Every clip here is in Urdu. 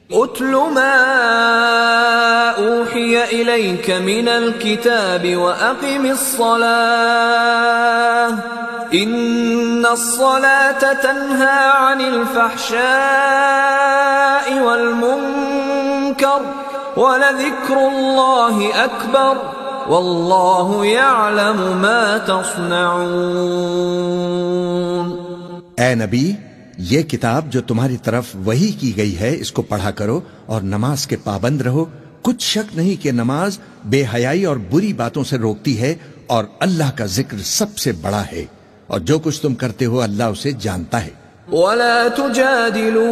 اتل ما اوحی الیک من الکتاب واقم الصلاة ان الصلاة تنہی عن الفحشاء والمنکر ولذکر اللہ اکبر واللہ یعلم ما تصنعون۔ اے نبی، یہ کتاب جو تمہاری طرف وحی کی گئی ہے اس کو پڑھا کرو اور نماز کے پابند رہو۔ کچھ شک نہیں کہ نماز بے حیائی اور بری باتوں سے روکتی ہے، اور اللہ کا ذکر سب سے بڑا ہے، اور جو کچھ تم کرتے ہو اللہ اسے جانتا ہے۔ وَلَا تُجَادِلُوا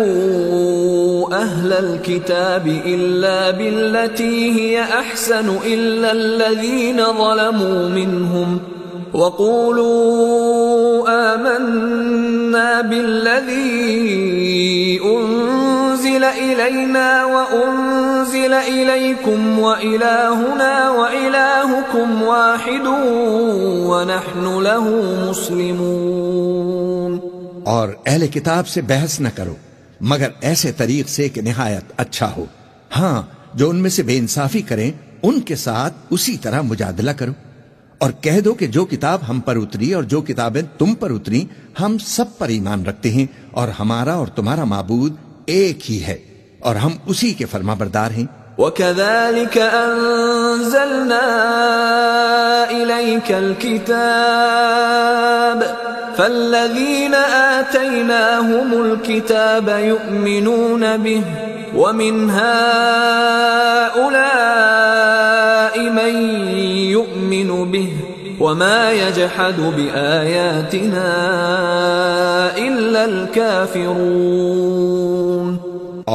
أَهْلَ الْكِتَابِ إِلَّا بِالَّتِي هِيَ أَحْسَنُ إِلَّا الَّذِينَ ظَلَمُوا مِنْهُمْ وَقُولُوا آمَنَّا بِالَّذِي أُنزِلَ إِلَيْنَا وَأُنزِلَ إِلَيْكُمْ وَإِلَٰهُنَا وَإِلَٰهُكُمْ وَاحِدٌ وَنَحْنُ لَهُ مُسْلِمُونَ۔ اور اہل کتاب سے بحث نہ کرو مگر ایسے طریق سے کہ نہایت اچھا ہو۔ ہاں، جو ان میں سے بے انصافی کریں ان کے ساتھ اسی طرح مجادلہ کرو، اور کہہ دو کہ جو کتاب ہم پر اتری اور جو کتابیں تم پر اتری ہم سب پر ایمان رکھتے ہیں، اور ہمارا اور تمہارا معبود ایک ہی ہے، اور ہم اسی کے فرما بردار ہیں۔ وَكَذَلِكَ أَنزَلْنَا إِلَيْكَ الْكِتَابَ فَالَّذِينَ آتَيْنَاهُمُ الْكِتَابَ يُؤْمِنُونَ بِهِ وَمِنْ هَؤُلَاءِ مَنْ يُؤْمِنُ بِهِ وَمَا يَجْحَدُ بِآيَاتِنَا إِلَّا الْكَافِرُونَ۔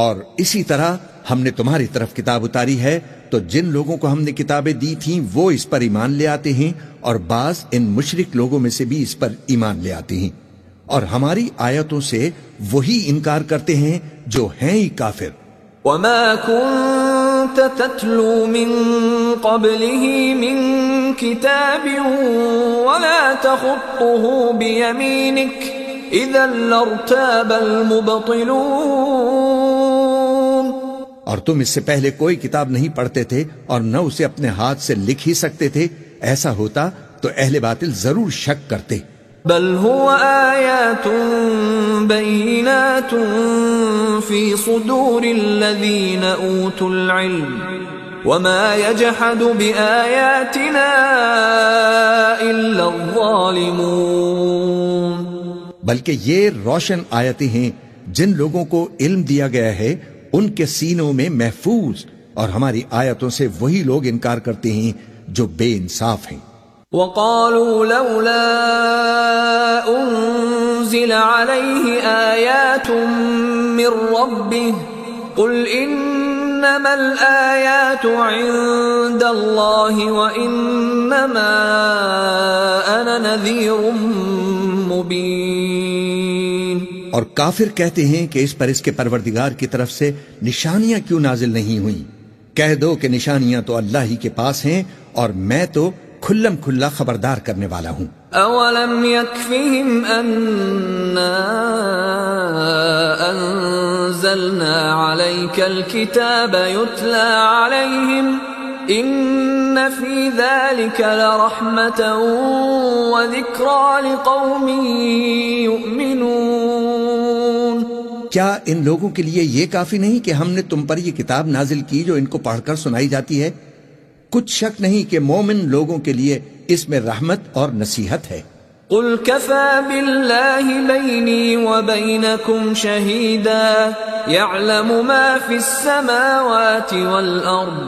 اور اسی طرح ہم نے تمہاری طرف کتاب اتاری ہے تو جن لوگوں کو ہم نے کتابیں دی تھیں وہ اس پر ایمان لے آتے ہیں، اور بعض ان مشرک لوگوں میں سے بھی اس پر ایمان لے آتے ہیں، اور ہماری آیتوں سے وہی انکار کرتے ہیں جو ہیں ہی کافر۔ وَمَا كُنْتَ تَتْلُو مِن قَبْلِهِ مِن كِتَابٍ وَلَا تَخُطُّهُ بِيَمِينِكَ إِذًا لَارْتَابَ الْمُبْطِلُونَ۔ اور تم اس سے پہلے کوئی کتاب نہیں پڑھتے تھے اور نہ اسے اپنے ہاتھ سے لکھ ہی سکتے تھے، ایسا ہوتا تو اہل باطل ضرور شک کرتے۔ بل هو آیات بینات فی صدور الذین اوتوا العلم وما یجحد بآیاتنا الا الظالمون۔ بلکہ یہ روشن آیتیں ہیں جن لوگوں کو علم دیا گیا ہے ان کے سینوں میں محفوظ، اور ہماری آیتوں سے وہی لوگ انکار کرتے ہیں جو بے انصاف ہیں۔ وَقَالُوا لَوْلَا أُنزِلَ عَلَيْهِ آيَاتٌ مِّن رَّبِّهِ قُلْ إِنَّمَا الْآيَاتُ عِندَ اللَّهِ وَإِنَّمَا أَنَا نَذِيرٌ مُّبِينٌ۔ اور کافر کہتے ہیں کہ اس پر اس کے پروردگار کی طرف سے نشانیاں کیوں نازل نہیں ہوئیں؟ کہہ دو کہ نشانیاں تو اللہ ہی کے پاس ہیں، اور میں تو کھلم کھلا خبردار کرنے والا ہوں۔ اولم یکفہم انا انزلنا علیک الکتاب یتلی علیہم ان فی ذلک لرحمة وذکری لقوم یؤمنون۔ کیا ان لوگوں کے لیے یہ کافی نہیں کہ ہم نے تم پر یہ کتاب نازل کی جو ان کو پڑھ کر سنائی جاتی ہے؟ کچھ شک نہیں کہ مومن لوگوں کے لیے اس میں رحمت اور نصیحت ہے۔ قل کفی باللہ بینی وبینکم شہیدا یعلم ما فی السماوات والارض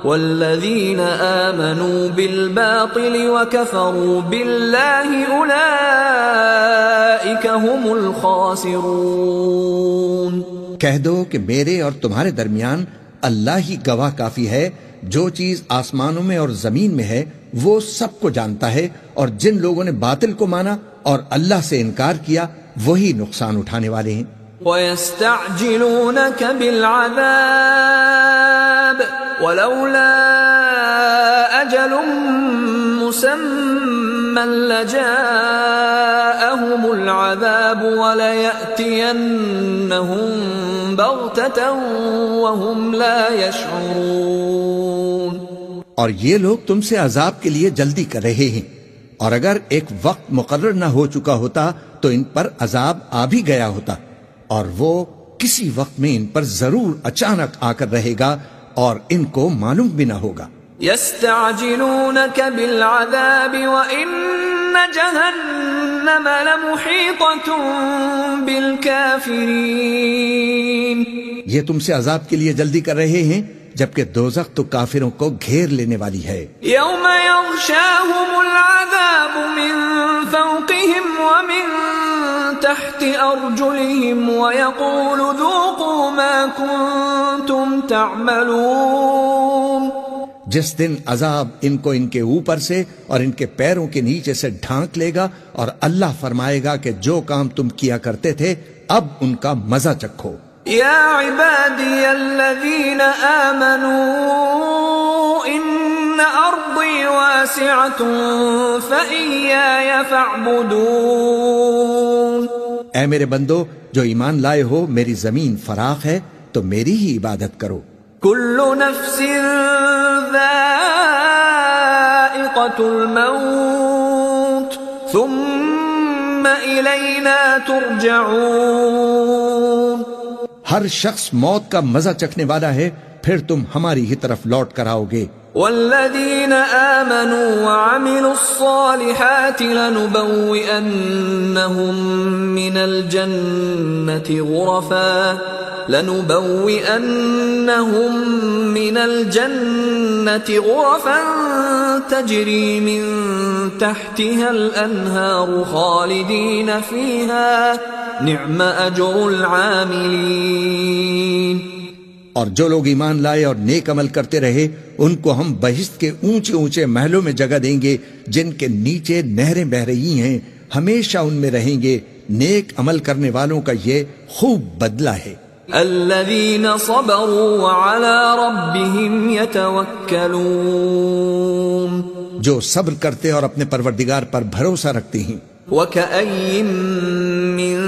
والذین آمنوا بالباطل وکفروا باللہ اولئک هم الخاسرون۔ کہہ دو کہ میرے اور تمہارے درمیان اللہ ہی گواہ کافی ہے، جو چیز آسمانوں میں اور زمین میں ہے وہ سب کو جانتا ہے، اور جن لوگوں نے باطل کو مانا اور اللہ سے انکار کیا وہی نقصان اٹھانے والے ہیں۔ وَيَسْتَعْجِلُونَكَ لجاءهم العذاب وليأتينهم بغتة وهم لا يشعرون۔ اور یہ لوگ تم سے عذاب کے لیے جلدی کر رہے ہیں، اور اگر ایک وقت مقرر نہ ہو چکا ہوتا تو ان پر عذاب آ بھی گیا ہوتا، اور وہ کسی وقت میں ان پر ضرور اچانک آ کر رہے گا اور ان کو معلوم بھی نہ ہوگا۔ يستعجلونك بالعذاب وإن جهنم لمحيطة بالكافرين۔ یہ تم سے عذاب کے لیے جلدی کر رہے ہیں جبکہ دوزخ تو کافروں کو گھیر لینے والی ہے۔ يوم يغشاهم العذاب من فوقهم ومن تحت أرجلهم ويقول ذوقوا ما كنتم تعملون۔ جس دن عذاب ان کو ان کے اوپر سے اور ان کے پیروں کے نیچے سے ڈھانک لے گا، اور اللہ فرمائے گا کہ جو کام تم کیا کرتے تھے اب ان کا مزہ چکھو۔ یا عبادی الذین آمنوا ان ارضی واسعة فإیای فاعبدون۔ اے میرے بندو جو ایمان لائے ہو، میری زمین فراخ ہے تو میری ہی عبادت کرو۔ کل نفس ذائقة الموت ثم الینا ترجعون۔ ہر شخص موت کا مزہ چکھنے والا ہے، پھر تم ہماری ہی طرف لوٹ کر آؤ گے۔ والذین آمنوا وعملوا الصالحات لنبوئنهم من الجنة غرفا تجری من تحتها الانہار خالدین فیہا نعم اجر العاملین۔ اور جو لوگ ایمان لائے اور نیک عمل کرتے رہے ان کو ہم بہشت کے اونچے اونچے محلوں میں جگہ دیں گے جن کے نیچے نہریں بہ رہی ہیں، ہمیشہ ان میں رہیں گے۔ نیک عمل کرنے والوں کا یہ خوب بدلہ ہے۔ الذین صبروا وعلی ربهم یتوکلون۔ جو صبر کرتے اور اپنے پروردگار پر بھروسہ رکھتے ہیں۔ وَكَأَيٍّ مِّن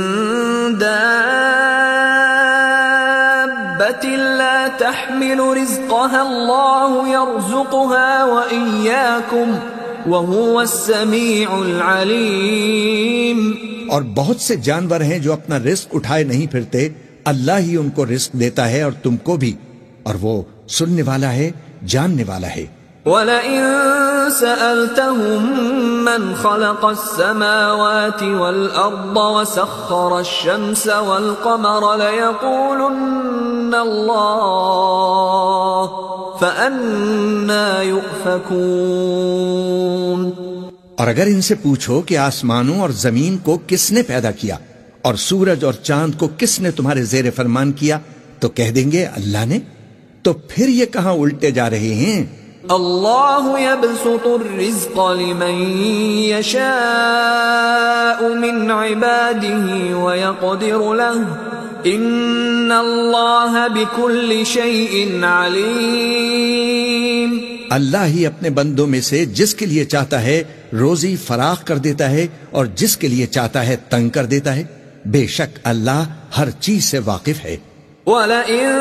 دَابَّةٍ لَّا تَحْمِلُ رِزْقَهَا اللَّهُ يَرْزُقُهَا وَإِيَّاكُمْ وَهُوَ السَّمِيعُ الْعَلِيمُ۔ اور بہت سے جانور ہیں جو اپنا رزق اٹھائے نہیں پھرتے، اللہ ہی ان کو رزق دیتا ہے اور تم کو بھی، اور وہ سننے والا ہے، جاننے والا ہے۔ وَلَئِن سَأَلْتَهُم مَّنْ خَلَقَ السَّمَاوَاتِ وَالْأَرْضَ وَسَخَّرَ الشَّمْسَ وَالْقَمَرَ لَيَقُولُنَّ اللَّهُ فَأَنَّىٰ يُؤْفَكُونَ۔ اور اگر ان سے پوچھو کہ آسمانوں اور زمین کو کس نے پیدا کیا اور سورج اور چاند کو کس نے تمہارے زیر فرمان کیا، تو کہہ دیں گے اللہ نے، تو پھر یہ کہاں الٹے جا رہے ہیں۔ اللہ یبسط الرزق لمن یشاء من عباده ویقدر له ان اللہ بكل شیء علیم۔ اللہ ہی اپنے بندوں میں سے جس کے لیے چاہتا ہے روزی فراخ کر دیتا ہے اور جس کے لیے چاہتا ہے تنگ کر دیتا ہے، بے شک اللہ ہر چیز سے واقف ہے۔ وَلَئِن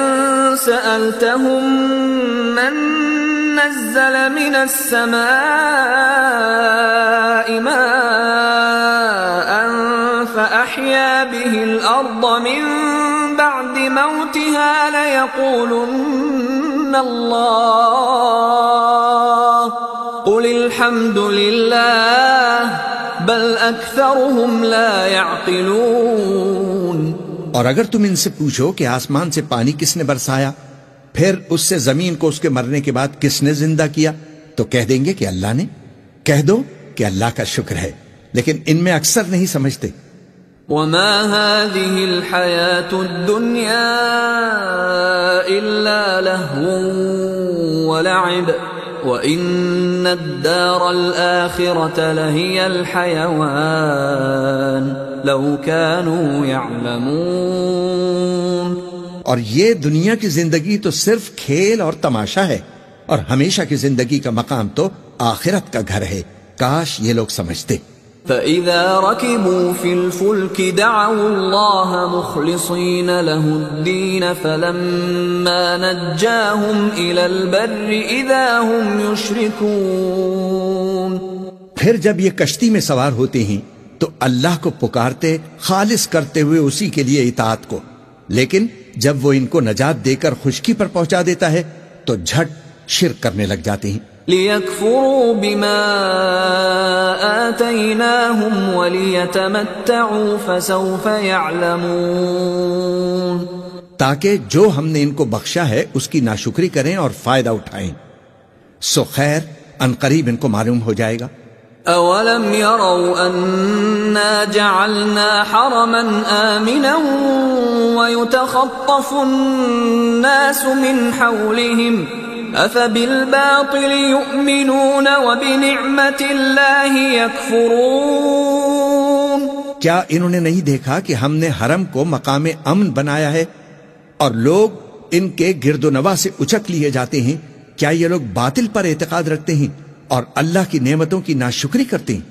سَأَلْتَهُم مَّن نَّزَّلَ مِنَ السَّمَاءِ مَاءً فَأَحْيَا بِهِ الْأَرْضَ مِن بَعْدِ مَوْتِهَا لَيَقُولُنَّ اللَّهُ قُلِ الْحَمْدُ لِلَّهِ بَلْ أَكْثَرُهُمْ لَا يَعْقِلُونَ۔ اور اگر تم ان سے پوچھو کہ آسمان سے پانی کس نے برسایا، پھر اس سے زمین کو اس کے مرنے کے بعد کس نے زندہ کیا، تو کہہ دیں گے کہ اللہ نے۔ کہہ دو کہ اللہ کا شکر ہے، لیکن ان میں اکثر نہیں سمجھتے۔ وَمَا هَٰذِهِ الْحَيَاةُ الدُّنْيَا إِلَّا لَهْوٌ وَلَعِبٌ وَإِنَّ الدَّارَ الْآخِرَةَ لَهِيَ الْحَيَوَانُ لَوْ كَانُوا يَعْلَمُونَ۔ اور یہ دنیا کی زندگی تو صرف کھیل اور تماشا ہے، اور ہمیشہ کی زندگی کا مقام تو آخرت کا گھر ہے۔ کاش یہ لوگ سمجھتے۔ فَإِذَا رَكِبُوا فِي الْفُلْكِ دَعَوُا اللَّهَ مُخْلِصِينَ لَهُ الدِّينَ فَلَمَّا نَجَّاهُمْ إِلَى الْبَرِّ إِذَا هُمْ يُشْرِكُونَ۔ پھر جب یہ کشتی میں سوار ہوتے ہیں تو اللہ کو پکارتے خالص کرتے ہوئے اسی کے لیے اطاعت کو، لیکن جب وہ ان کو نجات دے کر خشکی پر پہنچا دیتا ہے تو جھٹ شرک کرنے لگ جاتے ہیں۔ لِيَكْفُرُوا بِمَا آتَيْنَاهُمْ وَلِيَتَمَتَّعُوا فَسَوْفَ يَعْلَمُونَ، تاکہ جو ہم نے ان کو بخشا ہے اس کی ناشکری کریں اور فائدہ اٹھائیں، سو خیر ان قریب ان کو معلوم ہو جائے گا۔ أَوَلَمْ يَرَوْا أَنَّا جَعَلْنَا حَرَمًا آمِنًا وَيُتَخَطَّفُ النَّاسُ مِنْ حَوْلِهِمْ أَفَبِالْبَاطِلِ يُؤْمِنُونَ وَبِنِعْمَةِ اللَّهِ يَكْفُرُونَ۔ کیا انہوں نے نہیں دیکھا کہ ہم نے حرم کو مقام امن بنایا ہے اور لوگ ان کے گرد و نواح سے اچک لیے جاتے ہیں؟ کیا یہ لوگ باطل پر اعتقاد رکھتے ہیں اور اللہ کی نعمتوں کی ناشکری کرتے ہیں؟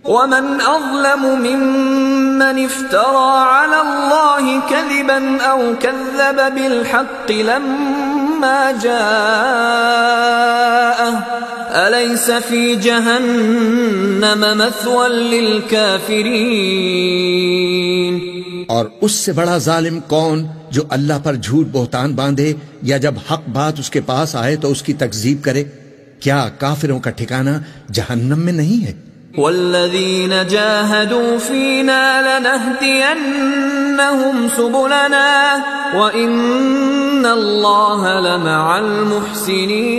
وَمَنْ أَظْلَمُ مِمَّنِ افْتَرَى عَلَى اللَّهِ كَذِبًا أَوْ كَذَّبَ بِالْحَقِّ لَمَّا جَاءَهُ أَلَيْسَ فِي جَهَنَّمَ مَثْوًى لِلْكَافِرِينَ۔ اور اس سے بڑا ظالم کون جو اللہ پر جھوٹ بہتان باندھے یا جب حق بات اس کے پاس آئے تو اس کی تکذیب کرے؟ کیا کافروں کا ٹھکانہ جہنم میں نہیں ہے؟ وَالَّذِينَ جَاهَدُوا فِينَا لَنَهْدِيَنَّهُمْ سُبُلَنَا وَإِنَّ اللَّهَ لَمَعَ الْمُحْسِنِينَ۔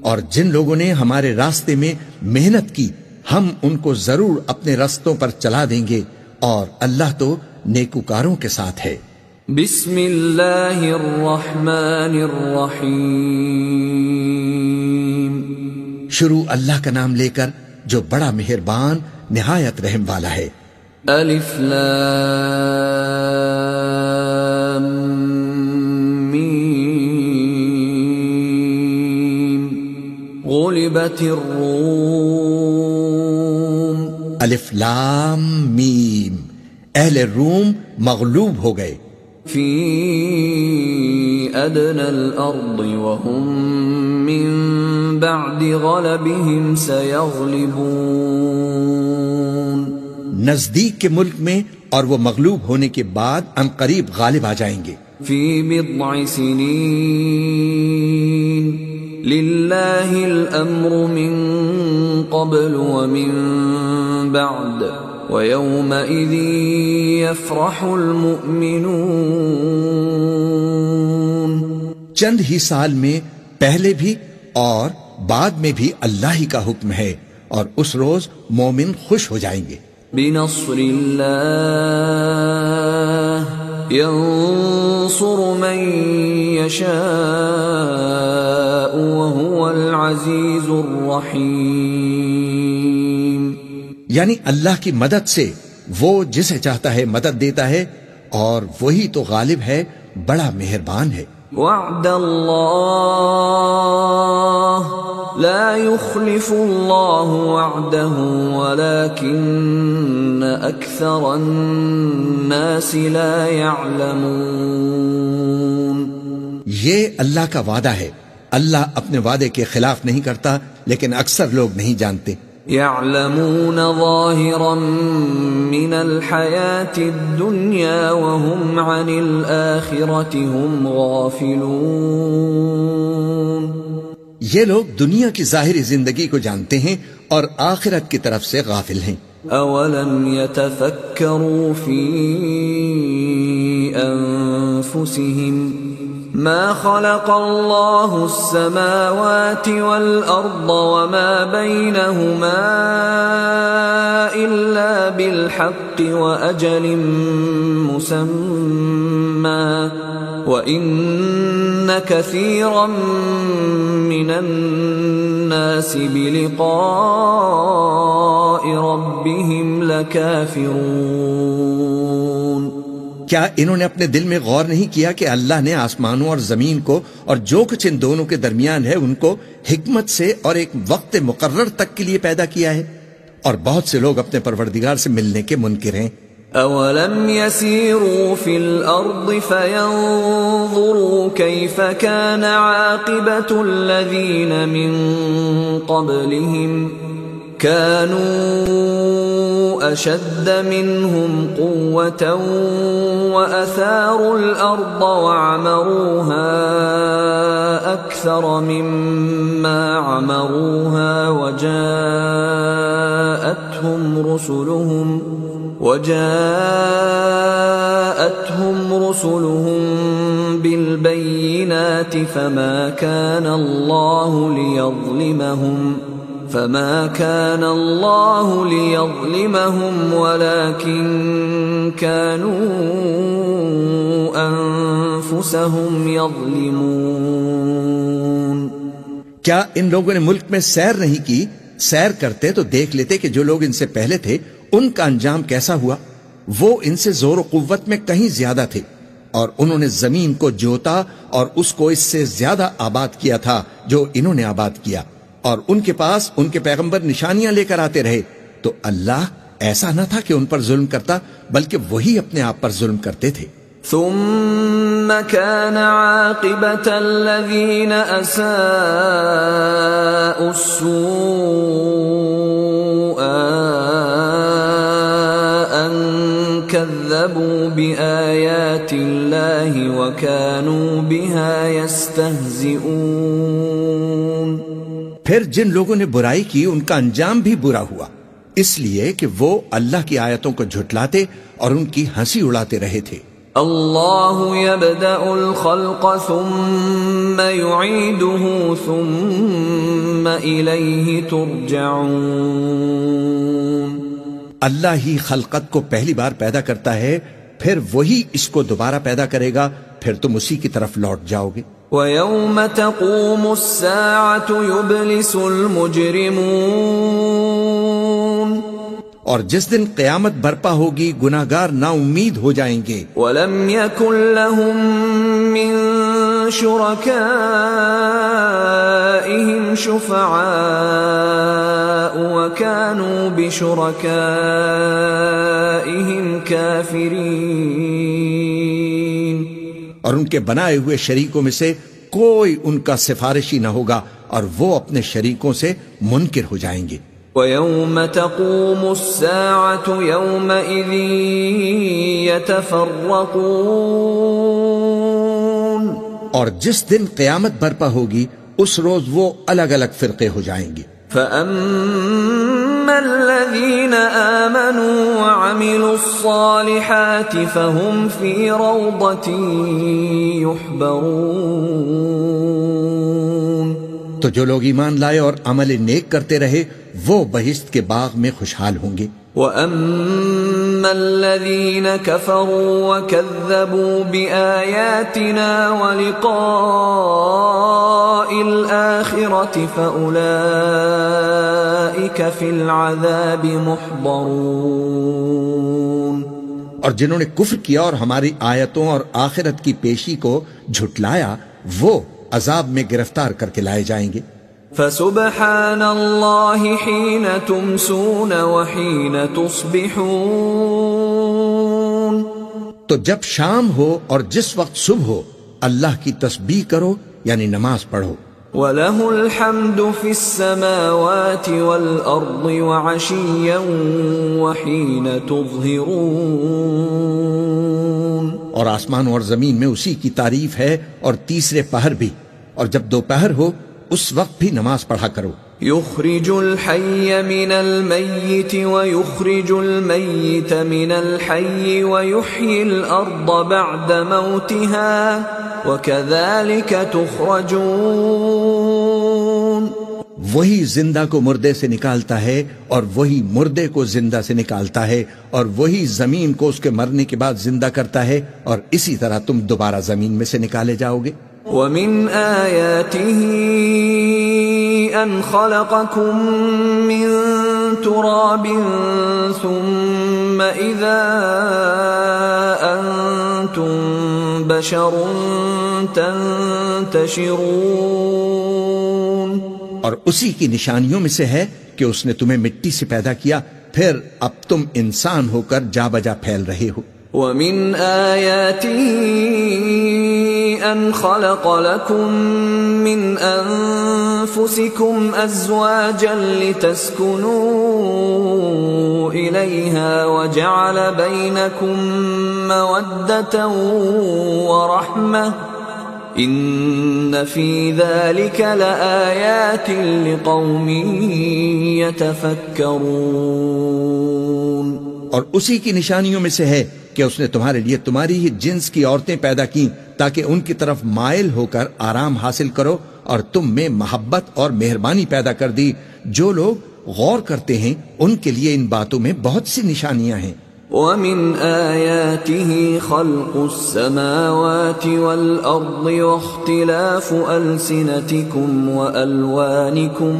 اور جن لوگوں نے ہمارے راستے میں محنت کی ہم ان کو ضرور اپنے رستوں پر چلا دیں گے، اور اللہ تو نیکوکاروں کے ساتھ ہے۔ بسم اللہ الرحمن الرحیم، شروع اللہ کا نام لے کر جو بڑا مہربان نہایت رحم والا ہے۔ الف لام میم، غلبت الروم۔ الف لام میم، اہل روم مغلوب ہو گئے۔ فی ادنى الارض وهم من بعد غلبهم سيغلبون، نزدیک کے ملک میں اور وہ مغلوب ہونے کے بعد ان قریب غالب آ جائیں گے۔ فی بضع سنین للہ الامر من قبل ومن بعد وَيَوْمَئِذٍ يَفْرَحُ الْمُؤْمِنُونَ۔ چند ہی سال میں پہلے بھی اور بعد میں بھی اللہ ہی کا حکم ہے، اور اس روز مومن خوش ہو جائیں گے۔ بِنَصْرِ اللَّهِ يَنصُرُ مَن يَشَاءُ وَهُوَ الْعَزِيزُ الرَّحِيمُ، یعنی اللہ کی مدد سے وہ جسے چاہتا ہے مدد دیتا ہے، اور وہی تو غالب ہے، بڑا مہربان ہے۔ وعد اللہ لا يخلف اللہ وعده ولكن اکثر الناس لا يعلمون۔ یہ اللہ کا وعدہ ہے، اللہ اپنے وعدے کے خلاف نہیں کرتا، لیکن اکثر لوگ نہیں جانتے۔ يعلمون ظاهرا من الحياة الدنيا وهم عن الآخرة هم غافلون۔ یہ لوگ دنیا کی ظاہری زندگی کو جانتے ہیں اور آخرت کی طرف سے غافل ہیں۔ اولم يتفكروا في انفسهم ما خلق الله السماوات والأرض وما بينهما إلا بالحق وأجل مسمى وإن كثيرا من الناس بلقاء ربهم لكافرون۔ کیا انہوں نے اپنے دل میں غور نہیں کیا کہ اللہ نے آسمانوں اور زمین کو اور جو کچھ ان دونوں کے درمیان ہے ان کو حکمت سے اور ایک وقت مقرر تک کے لیے پیدا کیا ہے؟ اور بہت سے لوگ اپنے پروردگار سے ملنے کے منکر ہیں۔ أَوَلَمْ يَسِيرُوا فِي الْأَرْضِ فَيَنظُرُوا كَيْفَ كَانَ عَاقِبَةُ الَّذِينَ مِن قَبْلِهِمْ كَانُوا أَشَدَّ مِنْهُمْ قُوَّةً وَأَثَارُوا الْأَرْضَ وَعَمَرُوهَا أَكْثَرَ مِمَّا عَمَرُوهَا وجاءتهم رسلهم بالبينات فما كان الله ليظلمهم ولكن كانوا أنفسهم يظلمون۔ کیا ان لوگوں نے ملک میں سیر نہیں کی؟ سیر کرتے تو دیکھ لیتے کہ جو لوگ ان سے پہلے تھے ان کا انجام کیسا ہوا۔ وہ ان سے زور و قوت میں کہیں زیادہ تھے، اور انہوں نے زمین کو جوتا اور اس کو اس سے زیادہ آباد کیا تھا جو انہوں نے آباد کیا، اور ان کے پاس ان کے پیغمبر نشانیاں لے کر آتے رہے، تو اللہ ایسا نہ تھا کہ ان پر ظلم کرتا، بلکہ وہی اپنے آپ پر ظلم کرتے تھے۔ ثم كان عاقبة الذين أساءوا السوء أن كذبوا بآيات الله وكانوا بها يستهزئون۔ پھر جن لوگوں نے برائی کی ان کا انجام بھی برا ہوا، اس لیے کہ وہ اللہ کی آیتوں کو جھٹلاتے اور ان کی ہنسی اڑاتے رہے تھے۔ اللہ يبدأ الخلق ثم يعيده ثم إليه ترجعون۔ اللہ ہی خلقت کو پہلی بار پیدا کرتا ہے، پھر وہی اس کو دوبارہ پیدا کرے گا، پھر تم اسی کی طرف لوٹ جاؤ گے۔ وَيَوْمَ تَقُومُ السَّاعَةُ يُبْلِسُ الْمُجْرِمُونَ، اور جس دن قیامت برپا ہوگی گناہگار نا امید ہو جائیں گے۔ وَلَمْ يَكُنْ لَهُم مِّن شُرَكَائِهِمْ شُفَعَاءُ وَكَانُوا بِشُرَكَائِهِمْ كَافِرِينَ، اور ان کے بنائے ہوئے شریکوں میں سے کوئی ان کا سفارشی نہ ہوگا، اور وہ اپنے شریکوں سے منکر ہو جائیں گے۔ وَيَوْمَ تَقُومُ السَّاعَةُ يَوْمَئِذٍ يَتَفَرَّقُونَ، اور جس دن قیامت برپا ہوگی اس روز وہ الگ الگ فرقے ہو جائیں گے۔ فَأَمَّا الَّذِينَ آمَنُوا وَعَمِلُوا الصَّالِحَاتِ فَهُمْ فِي رَوْضَةٍ يُحْبَرُونَ، تو جو لوگ ایمان لائے اور عمل نیک کرتے رہے وہ بہشت کے باغ میں خوشحال ہوں گے۔ وَأَمَّا الَّذِينَ كَفَرُوا وَكَذَّبُوا بِآيَاتِنَا وَلِقَاءِ الْآخِرَةِ فَأُولَئِكَ فِي الْعَذَابِ مُحْضَرُونَ، اور جنہوں نے کفر کیا اور ہماری آیتوں اور آخرت کی پیشی کو جھٹلایا وہ عذاب میں گرفتار کر کے لائے جائیں گے۔ فسبحان اللہ حین تمسون وحین تصبحون، تو جب شام ہو اور جس وقت صبح ہو اللہ کی تسبیح کرو، یعنی نماز پڑھو۔ وَلَهُ الْحَمْدُ فِي السَّمَاوَاتِ وَالْأَرْضِ وَعَشِيًّا وَحِينَ تُظْهِرُونَ، اور آسمان اور زمین میں اسی کی تعریف ہے، اور تیسرے پہر بھی، اور جب دوپہر ہو اس وقت بھی نماز پڑھا کرو۔ يخرج الحي من الميت ويخرج الميت من الحي ويحيي الأرض بعد موتها وكذلك تخرجون، وہی زندہ کو مردے سے نکالتا ہے اور وہی مردے کو زندہ سے نکالتا ہے، اور وہی زمین کو اس کے مرنے کے بعد زندہ کرتا ہے، اور اسی طرح تم دوبارہ زمین میں سے نکالے جاؤ گے۔ وَمِنْ آيَاتِهِ أَنْ خَلَقَكُم مِّن تُرَابٍ ثُمَّ إِذَا أَنْتُمْ أنتم بشر تنتشرون. اور اسی کی نشانیوں میں سے ہے کہ اس نے تمہیں مٹی سے پیدا کیا، پھر اب تم انسان ہو کر جا بجا پھیل رہے ہو. وَمِنْ آيَاتِهِ أَنْ خَلَقَ لَكُم مِّنْ أَنفُسِكُمْ أَزْوَاجًا لِتَسْكُنُوا إِلَيْهَا وَجَعَلَ بَيْنَكُم مَّوَدَّةً وَرَحْمَةً إِنَّ فِي ذَلِكَ لَآيَاتٍ لِقَوْمٍ يَتَفَكَّرُونَ. اور اسی کی نشانیوں میں سے ہے کہ اس نے تمہارے لیے تمہاری ہی جنس کی عورتیں پیدا کی تاکہ ان کی طرف مائل ہو کر آرام حاصل کرو، اور تم میں محبت اور مہربانی پیدا کر دی. جو لوگ غور کرتے ہیں ان کے لیے ان باتوں میں بہت سی نشانیاں ہیں. وَمِنْ آيَاتِهِ خَلْقُ السَّمَاوَاتِ وَالْأَرْضِ وَاخْتِلَافُ أَلْسِنَتِكُمْ وَأَلْوَانِكُمْ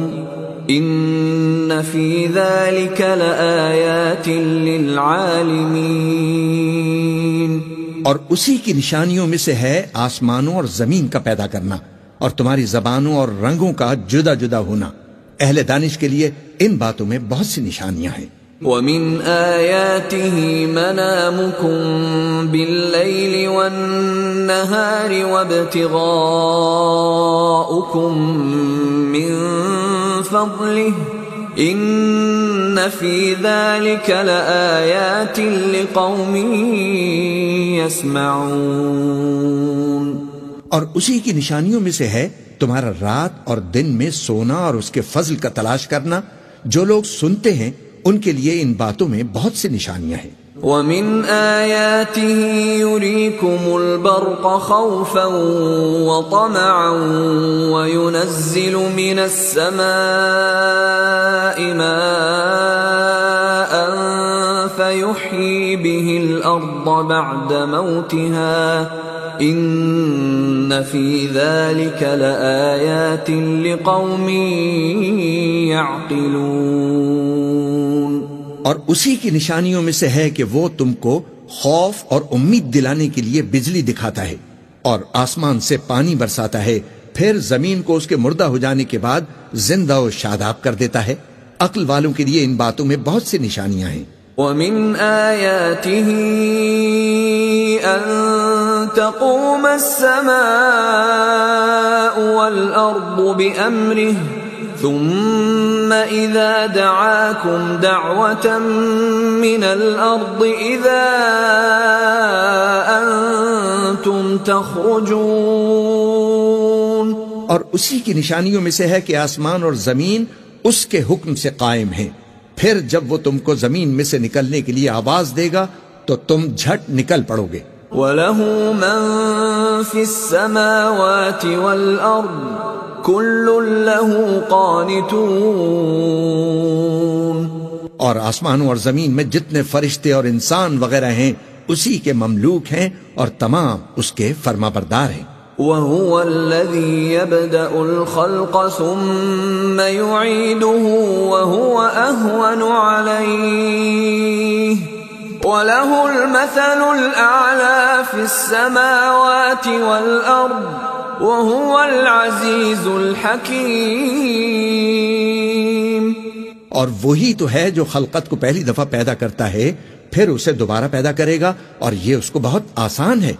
إِنَّ فِي ذَلِكَ لَآيَاتٍ لِلْعَالِمِينَ. اور اسی کی نشانیوں میں سے ہے آسمانوں اور زمین کا پیدا کرنا اور تمہاری زبانوں اور رنگوں کا جدا جدا ہونا. اہل دانش کے لیے ان باتوں میں بہت سی نشانیاں ہیں. وَمِنْ آيَاتِهِ مَنَامُكُمْ بِاللَّيْلِ وَالنَّهَارِ وَابْتِغَاؤُكُمْ مِنْ فَضْلِهِ إِنَّ فِي ذَلِكَ لَآيَاتٍ لِقَوْمٍ يَسْمَعُونَ. اور اسی کی نشانیوں میں سے ہے تمہارا رات اور دن میں سونا اور اس کے فضل کا تلاش کرنا. جو لوگ سنتے ہیں ان کے لیے ان باتوں میں بہت سی نشانیاں ہیں. وَمِنْ آيَاتِهِ يُرِيكُمُ الْبَرْقَ خَوْفًا وَطَمَعًا وَيُنَزِّلُ مِنَ السَّمَاءِ مَاءً فَيُحْيِي بِهِ الْأَرْضَ بَعْدَ مَوْتِهَا إِنَّ فِي ذَلِكَ لَآيَاتٍ لِقَوْمٍ يَعْقِلُونَ. اور اسی کی نشانیوں میں سے ہے کہ وہ تم کو خوف اور امید دلانے کے لیے بجلی دکھاتا ہے اور آسمان سے پانی برساتا ہے، پھر زمین کو اس کے مردہ ہو جانے کے بعد زندہ و شاداب کر دیتا ہے. عقل والوں کے لیے ان باتوں میں بہت سی نشانیاں ہیں. وَمِنْ آيَاتِهِ أَن تَقُومَ السَّمَاءُ وَالْأَرْضُ بِأَمْرِهِ ثُمَّ إِذَا دَعَاكُمْ دَعْوَةً مِّنَ الْأَرْضِ إِذَا أَنْتُمْ تَخْرُجُونَ. اور اسی کی نشانیوں میں سے ہے کہ آسمان اور زمین اس کے حکم سے قائم ہیں، پھر جب وہ تم کو زمین میں سے نکلنے کے لیے آواز دے گا تو تم جھٹ نکل پڑو گے. وَلَهُ مَن فِي السَّمَاوَاتِ وَالْأَرْضِ كُلٌّ لَهُ قَانِتُونَ. اور آسمانوں اور زمین میں جتنے فرشتے اور انسان وغیرہ ہیں اسی کے مملوک ہیں اور تمام اس کے فرما بردار ہیں. وَهُوَ الَّذِي يَبْدَأُ الْخَلْقَ ثُمَّ يُعِيدُهُ وَهُوَ أَهْوَنُ عَلَيْهِ وَلَهُ الْمَثَلُ الْأَعْلَى فِي السَّمَاوَاتِ وَالْأَرْضِ وَهُوَ الْعَزِيزُ الْحَكِيمُ. اور وہی تو ہے جو خلقت کو پہلی دفعہ پیدا کرتا ہے پھر اسے دوبارہ پیدا کرے گا، اور یہ اس کو بہت آسان ہے.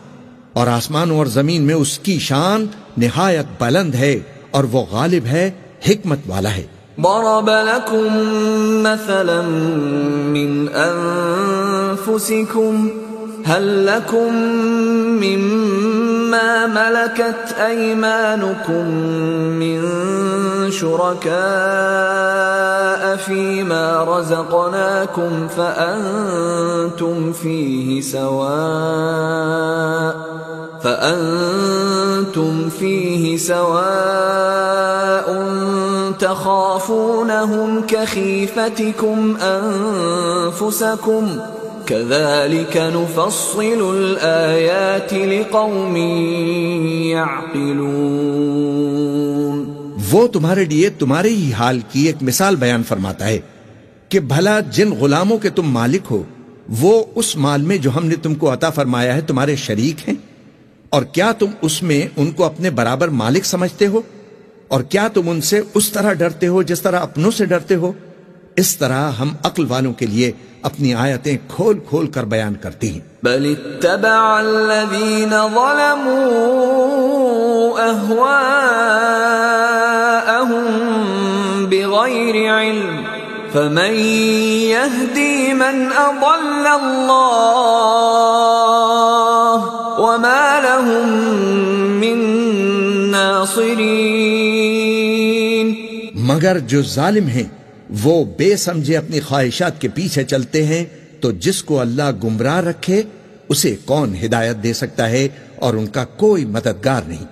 اور آسمانوں اور زمین میں اس کی شان نہایت بلند ہے اور وہ غالب ہے، حکمت والا ہے. ضرب لكم مثلا من أنفسكم هل لكم مما ملكت أيمانكم من شركاء فيما رزقناكم فأنتم فيه سواء تخافونهم كخيفتكم أنفسكم كذلك نفصل الآيات لقوم يعقلون. وہ تمہارے لیے تمہارے ہی حال کی ایک مثال بیان فرماتا ہے کہ بھلا جن غلاموں کے تم مالک ہو وہ اس مال میں جو ہم نے تم کو عطا فرمایا ہے تمہارے شریک ہیں؟ اور کیا تم اس میں ان کو اپنے برابر مالک سمجھتے ہو؟ اور کیا تم ان سے اس طرح ڈرتے ہو جس طرح اپنوں سے ڈرتے ہو؟ اس طرح ہم عقل والوں کے لیے اپنی آیتیں کھول کھول کر بیان کرتی ہیں۔ بل اتبع الذین ظلموا اہواءهم بغیر علم فمن يهدي من اضل اللہ وما لهم من ناصرین۔ مگر جو ظالم ہیں وہ بے سمجھے اپنی خواہشات کے پیچھے چلتے ہیں، تو جس کو اللہ گمراہ رکھے اسے کون ہدایت دے سکتا ہے، اور ان کا کوئی مددگار نہیں۔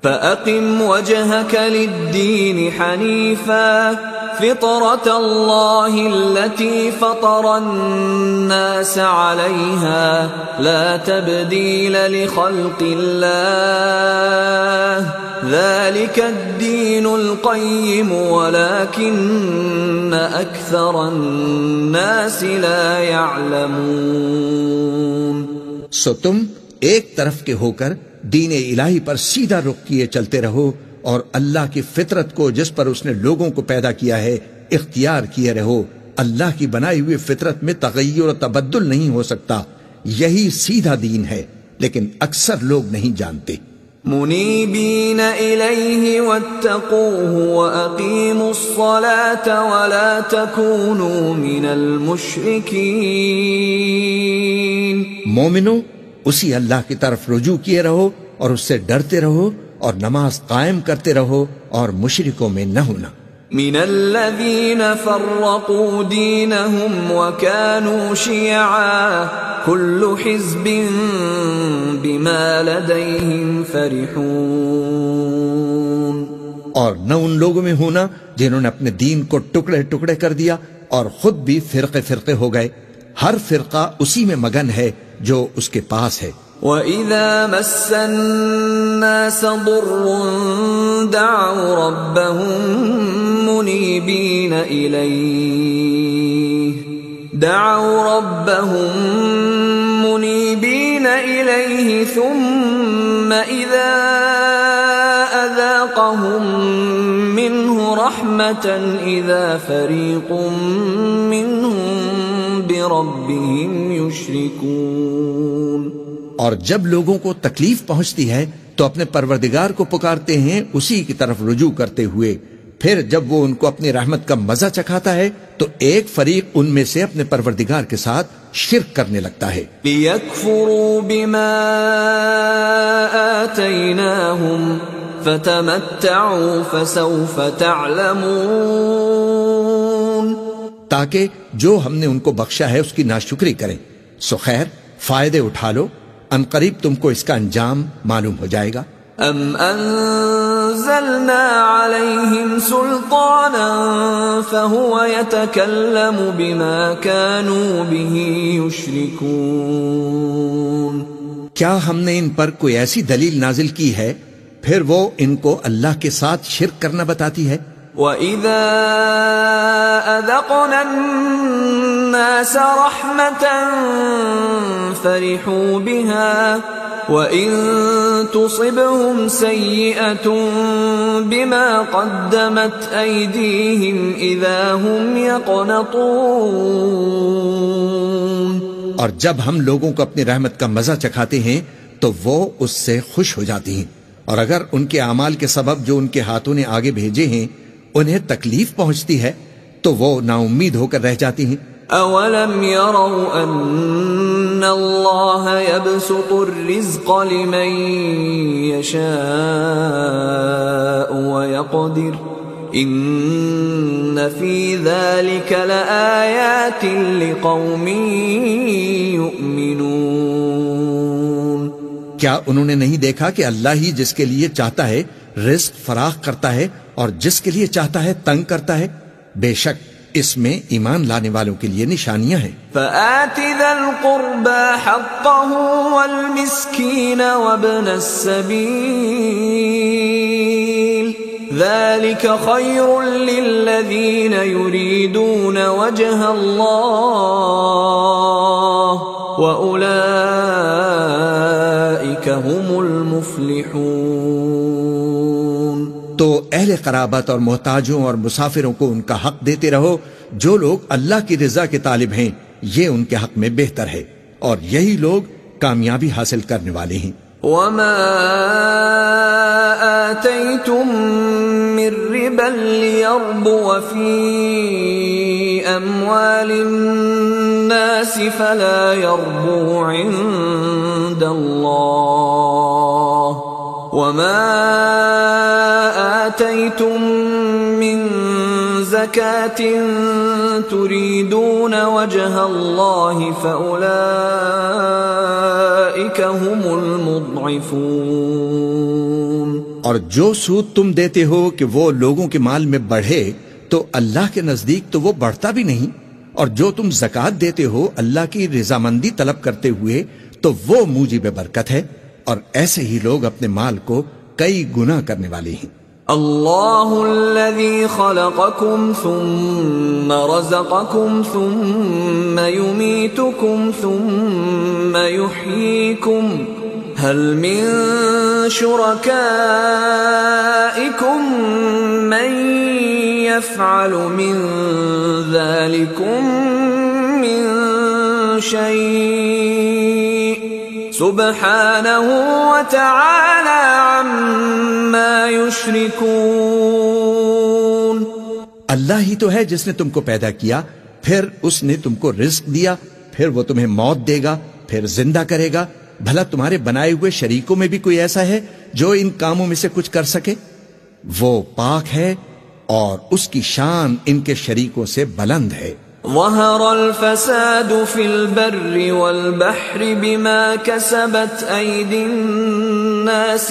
فَأَقِمْ وَجْهَكَ لِلدِّينِ حَنِيفًا فِطْرَةَ اللَّهِ الَّتِي فَطَرَ النَّاسَ عَلَيْهَا لَا تَبْدِيلَ لِخَلْقِ اللَّهِ ذَلِكَ الدِّينُ الْقَيِّمُ وَلَكِنَّ أَكْثَرَ النَّاسِ لَا يَعْلَمُونَ۔ سو تم ایک طرف کے ہو کر دین الہی پر سیدھا رخ کیے چلتے رہو، اور اللہ کی فطرت کو جس پر اس نے لوگوں کو پیدا کیا ہے اختیار کیے رہو۔ اللہ کی بنائی ہوئی فطرت میں تغیر و تبدل نہیں ہو سکتا، یہی سیدھا دین ہے، لیکن اکثر لوگ نہیں جانتے۔ منیبین الیہ واتقوہ واقیموا الصلاة ولا تکونوا من المشرکین۔ مومنو، اسی اللہ کی طرف رجوع کیے رہو اور اس سے ڈرتے رہو، اور نماز قائم کرتے رہو اور مشرکوں میں نہ ہونا۔ من الذین فرقوا دینہم وکانوا شیعا کل حزب بما لدیہم فرحون۔ اور نہ ان لوگوں میں ہونا جنہوں نے اپنے دین کو ٹکڑے ٹکڑے کر دیا اور خود بھی فرقے فرقے ہو گئے، ہر فرقہ اسی میں مگن ہے جو اس کے پاس ہے۔ وَإِذَا مَسَّ النَّاسَ ضُرٌّ دَعَوْا رَبَّهُم مُنِيبِينَ إِلَيْهِ ثُمَّ إِذَا أَذَاقَهُم مِّنْهُ رَحْمَةً إِذَا فَرِيقٌ مِّنْهُم بِرَبِّهِمْ يُشْرِكُونَ۔ اور جب لوگوں کو تکلیف پہنچتی ہے تو اپنے پروردگار کو پکارتے ہیں اسی کی طرف رجوع کرتے ہوئے، پھر جب وہ ان کو اپنی رحمت کا مزہ چکھاتا ہے تو ایک فریق ان میں سے اپنے پروردگار کے ساتھ شرک کرنے لگتا ہے۔ لِيَكْفُرُوا بِمَا آتَيْنَاهُمْ فَتَمَتَّعُوا فَسَوْفَ تَعْلَمُونَ۔ تاکہ جو ہم نے ان کو بخشا ہے اس کی ناشکری کریں، سو خیر فائدے اٹھا لو، ان قریب تم کو اس کا انجام معلوم ہو جائے گا۔ ام انزلنا علیہم سلطانا فہو یتکلم بما كانوا به یشرکون۔ کیا ہم نے ان پر کوئی ایسی دلیل نازل کی ہے پھر وہ ان کو اللہ کے ساتھ شرک کرنا بتاتی ہے؟ وَإِذَا أَذَقْنَا النَّاسَ رَحْمَةً فَرِحُوا بِهَا وَإِن تُصِبْهُمْ سَيِّئَةٌ بِمَا قَدَّمَتْ أَيْدِيهِمْ إِذَا هُمْ يَقْنَطُونَ۔ اور جب ہم لوگوں کو اپنی رحمت کا مزہ چکھاتے ہیں تو وہ اس سے خوش ہو جاتی ہیں، اور اگر ان کے اعمال کے سبب جو ان کے ہاتھوں نے آگے بھیجے ہیں انہیں تکلیف پہنچتی ہے تو وہ نا امید ہو کر رہ جاتی ہیں۔ اولم يروا ان اللہ يبسط الرزق لمن يشاء ويقدر ان في ذلك لآیات لقوم یؤمنون۔ کیا انہوں نے نہیں دیکھا کہ اللہ ہی جس کے لیے چاہتا ہے رزق فراخ کرتا ہے اور جس کے لیے چاہتا ہے تنگ کرتا ہے؟ بے شک اس میں ایمان لانے والوں کے لیے نشانیاں ہیں۔ فآت ذا القربى حقه والمسكين وابن السبيل ذلك خير للذين يريدون وجه الله وأولئك هم المفلحون۔ تو اہل قرابت اور محتاجوں اور مسافروں کو ان کا حق دیتے رہو۔ جو لوگ اللہ کی رضا کے طالب ہیں یہ ان کے حق میں بہتر ہے، اور یہی لوگ کامیابی حاصل کرنے والے ہیں۔ وما آتيتم من ربا ليربو في أموال الناس فلا يربو عند الله وما آتيتم من زكاة تريدون وجه الله فأولئك هم المضعفون۔ اور جو سود تم دیتے ہو کہ وہ لوگوں کے مال میں بڑھے تو اللہ کے نزدیک تو وہ بڑھتا بھی نہیں، اور جو تم زکوٰۃ دیتے ہو اللہ کی رضامندی طلب کرتے ہوئے تو وہ موجب برکت ہے، اور ایسے ہی لوگ اپنے مال کو کئی گنا کرنے والے ہیں۔ اللہ الذي خلقكم ثم رزقكم ثم يميتكم ثم يحييكم هل من شركائكم من يفعل من ذلكم من شيء سبحانه وتعالى عما يشركون۔ اللہ ہی تو ہے جس نے تم کو پیدا کیا، پھر اس نے تم کو رزق دیا، پھر وہ تمہیں موت دے گا، پھر زندہ کرے گا۔ بھلا تمہارے بنائے ہوئے شریکوں میں بھی کوئی ایسا ہے جو ان کاموں میں سے کچھ کر سکے؟ وہ پاک ہے اور اس کی شان ان کے شریکوں سے بلند ہے۔ ظهر الفساد في البر والبحر بما كسبت أيدي الناس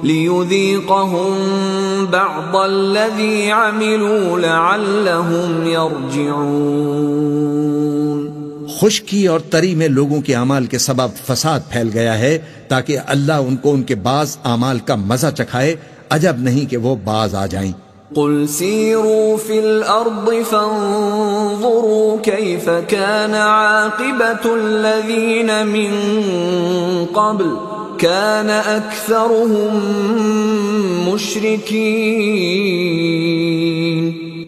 ليذيقهم بعض الذي عملوا لعلهم يرجعون۔ خشکی اور تری میں لوگوں کے اعمال کے سبب فساد پھیل گیا ہے تاکہ اللہ ان کو ان کے بعض اعمال کا مزہ چکھائے، عجب نہیں کہ وہ باز آ جائیں۔ قل سيروا في الأرض فانظروا كيف كان عاقبة الذين من قبل كان أكثرهم مشركين۔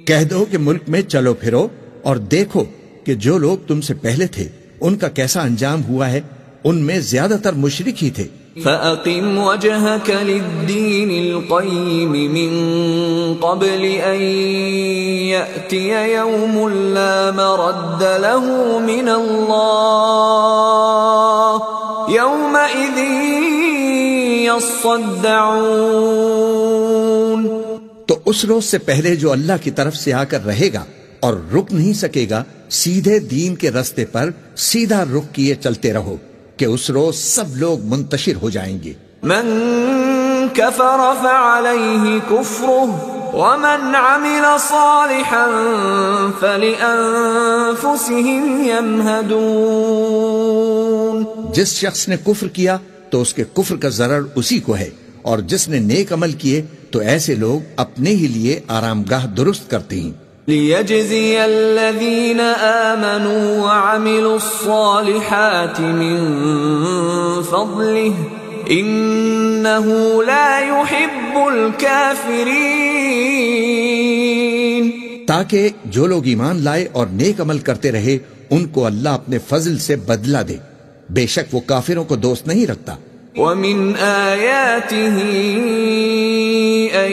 کہہ دو کہ ملک میں چلو پھرو اور دیکھو کہ جو لوگ تم سے پہلے تھے ان کا کیسا انجام ہوا ہے، ان میں زیادہ تر مشرک ہی تھے۔ فَأَقِمْ وَجْهَكَ لِلدِّينِ الْقَيِّمِ مِنْ قَبْلِ أَنْ يَأْتِيَ يَوْمٌ لَا مَرَدَّ لَهُ مِنَ اللَّهِ يَوْمَئِذٍ يَصَّدَّعُونَ۔ تو اس روز سے پہلے جو اللہ کی طرف سے آ کر رہے گا اور رک نہیں سکے گا، سیدھے دین کے رستے پر سیدھا رخ کیے چلتے رہو کہ اس روز سب لوگ منتشر ہو جائیں گے۔ من كفر فعليه كفره ومن عمل صالحا فلأنفسهم يمهدون۔ جس شخص نے کفر کیا تو اس کے کفر کا ضرر اسی کو ہے، اور جس نے نیک عمل کیے تو ایسے لوگ اپنے ہی لیے آرام گاہ درست کرتے ہیں۔ لِيَجْزِيَ الَّذِينَ آمَنُوا وَعَمِلُوا الصَّالِحَاتِ مِن فَضْلِهِ إِنَّهُ لَا يُحِبُّ الْكَافِرِينَ۔ تاکہ جو لوگ ایمان لائے اور نیک عمل کرتے رہے ان کو اللہ اپنے فضل سے بدلہ دے، بے شک وہ کافروں کو دوست نہیں رکھتا۔ وَمِنْ آيَاتِهِ أَن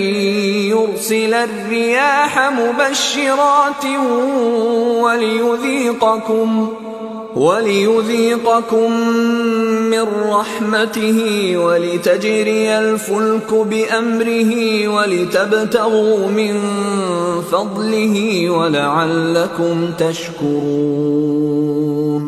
يُرْسِلَ الرِّيَاحَ مُبَشِّرَاتٍ وَلِيُذِيقَكُم مِّن رَّحْمَتِهِ وَلِتَجْرِيَ الْفُلْكُ بِأَمْرِهِ وَلِتَبْتَغُوا مِن فَضْلِهِ وَلَعَلَّكُمْ تَشْكُرُونَ۔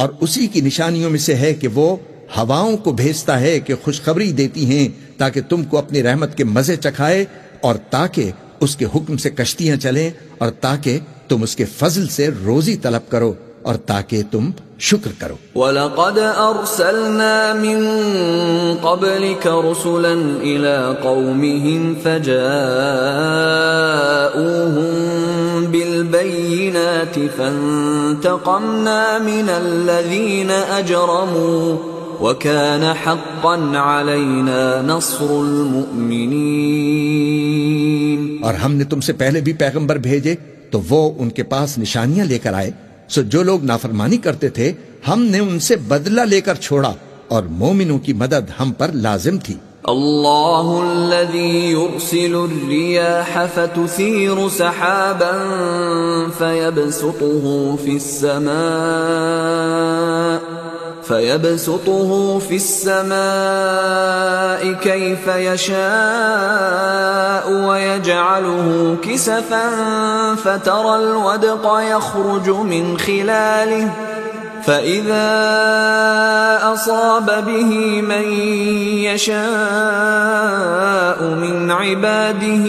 اور اسی کی نشانیوں میں سے ہے کہ وہ ہواؤں کو بھیجتا ہے کہ خوشخبری دیتی ہیں تاکہ تم کو اپنی رحمت کے مزے چکھائے، اور تاکہ اس کے حکم سے کشتیاں چلیں، اور تاکہ تم اس کے فضل سے روزی طلب کرو، اور تاکہ تم شکر کرو۔ وَلَقَدْ أَرْسَلْنَا مِن قَبْلِكَ رُسُلًا إِلَىٰ قَوْمِهِمْ فَجَاءُوهُم بِالْبَيِّنَاتِ فَانتَقَمْنَا مِنَ الَّذِينَ أَجْرَمُوا وَكَانَ حَقًّا عَلَيْنَا نَصْرُ الْمُؤْمِنِينَ۔ اور ہم نے تم سے پہلے بھی پیغمبر بھیجے تو وہ ان کے پاس نشانیاں لے کر آئے، سو جو لوگ نافرمانی کرتے تھے ہم نے ان سے بدلہ لے کر چھوڑا، اور مومنوں کی مدد ہم پر لازم تھی۔ اللہ الذي يرسل الرياح فتثير سحابا فيبسطه في السماء كيف يشاء ويجعله كسفا فترى الودق يخرج من خلاله فإذا أصاب به من يشاء من عباده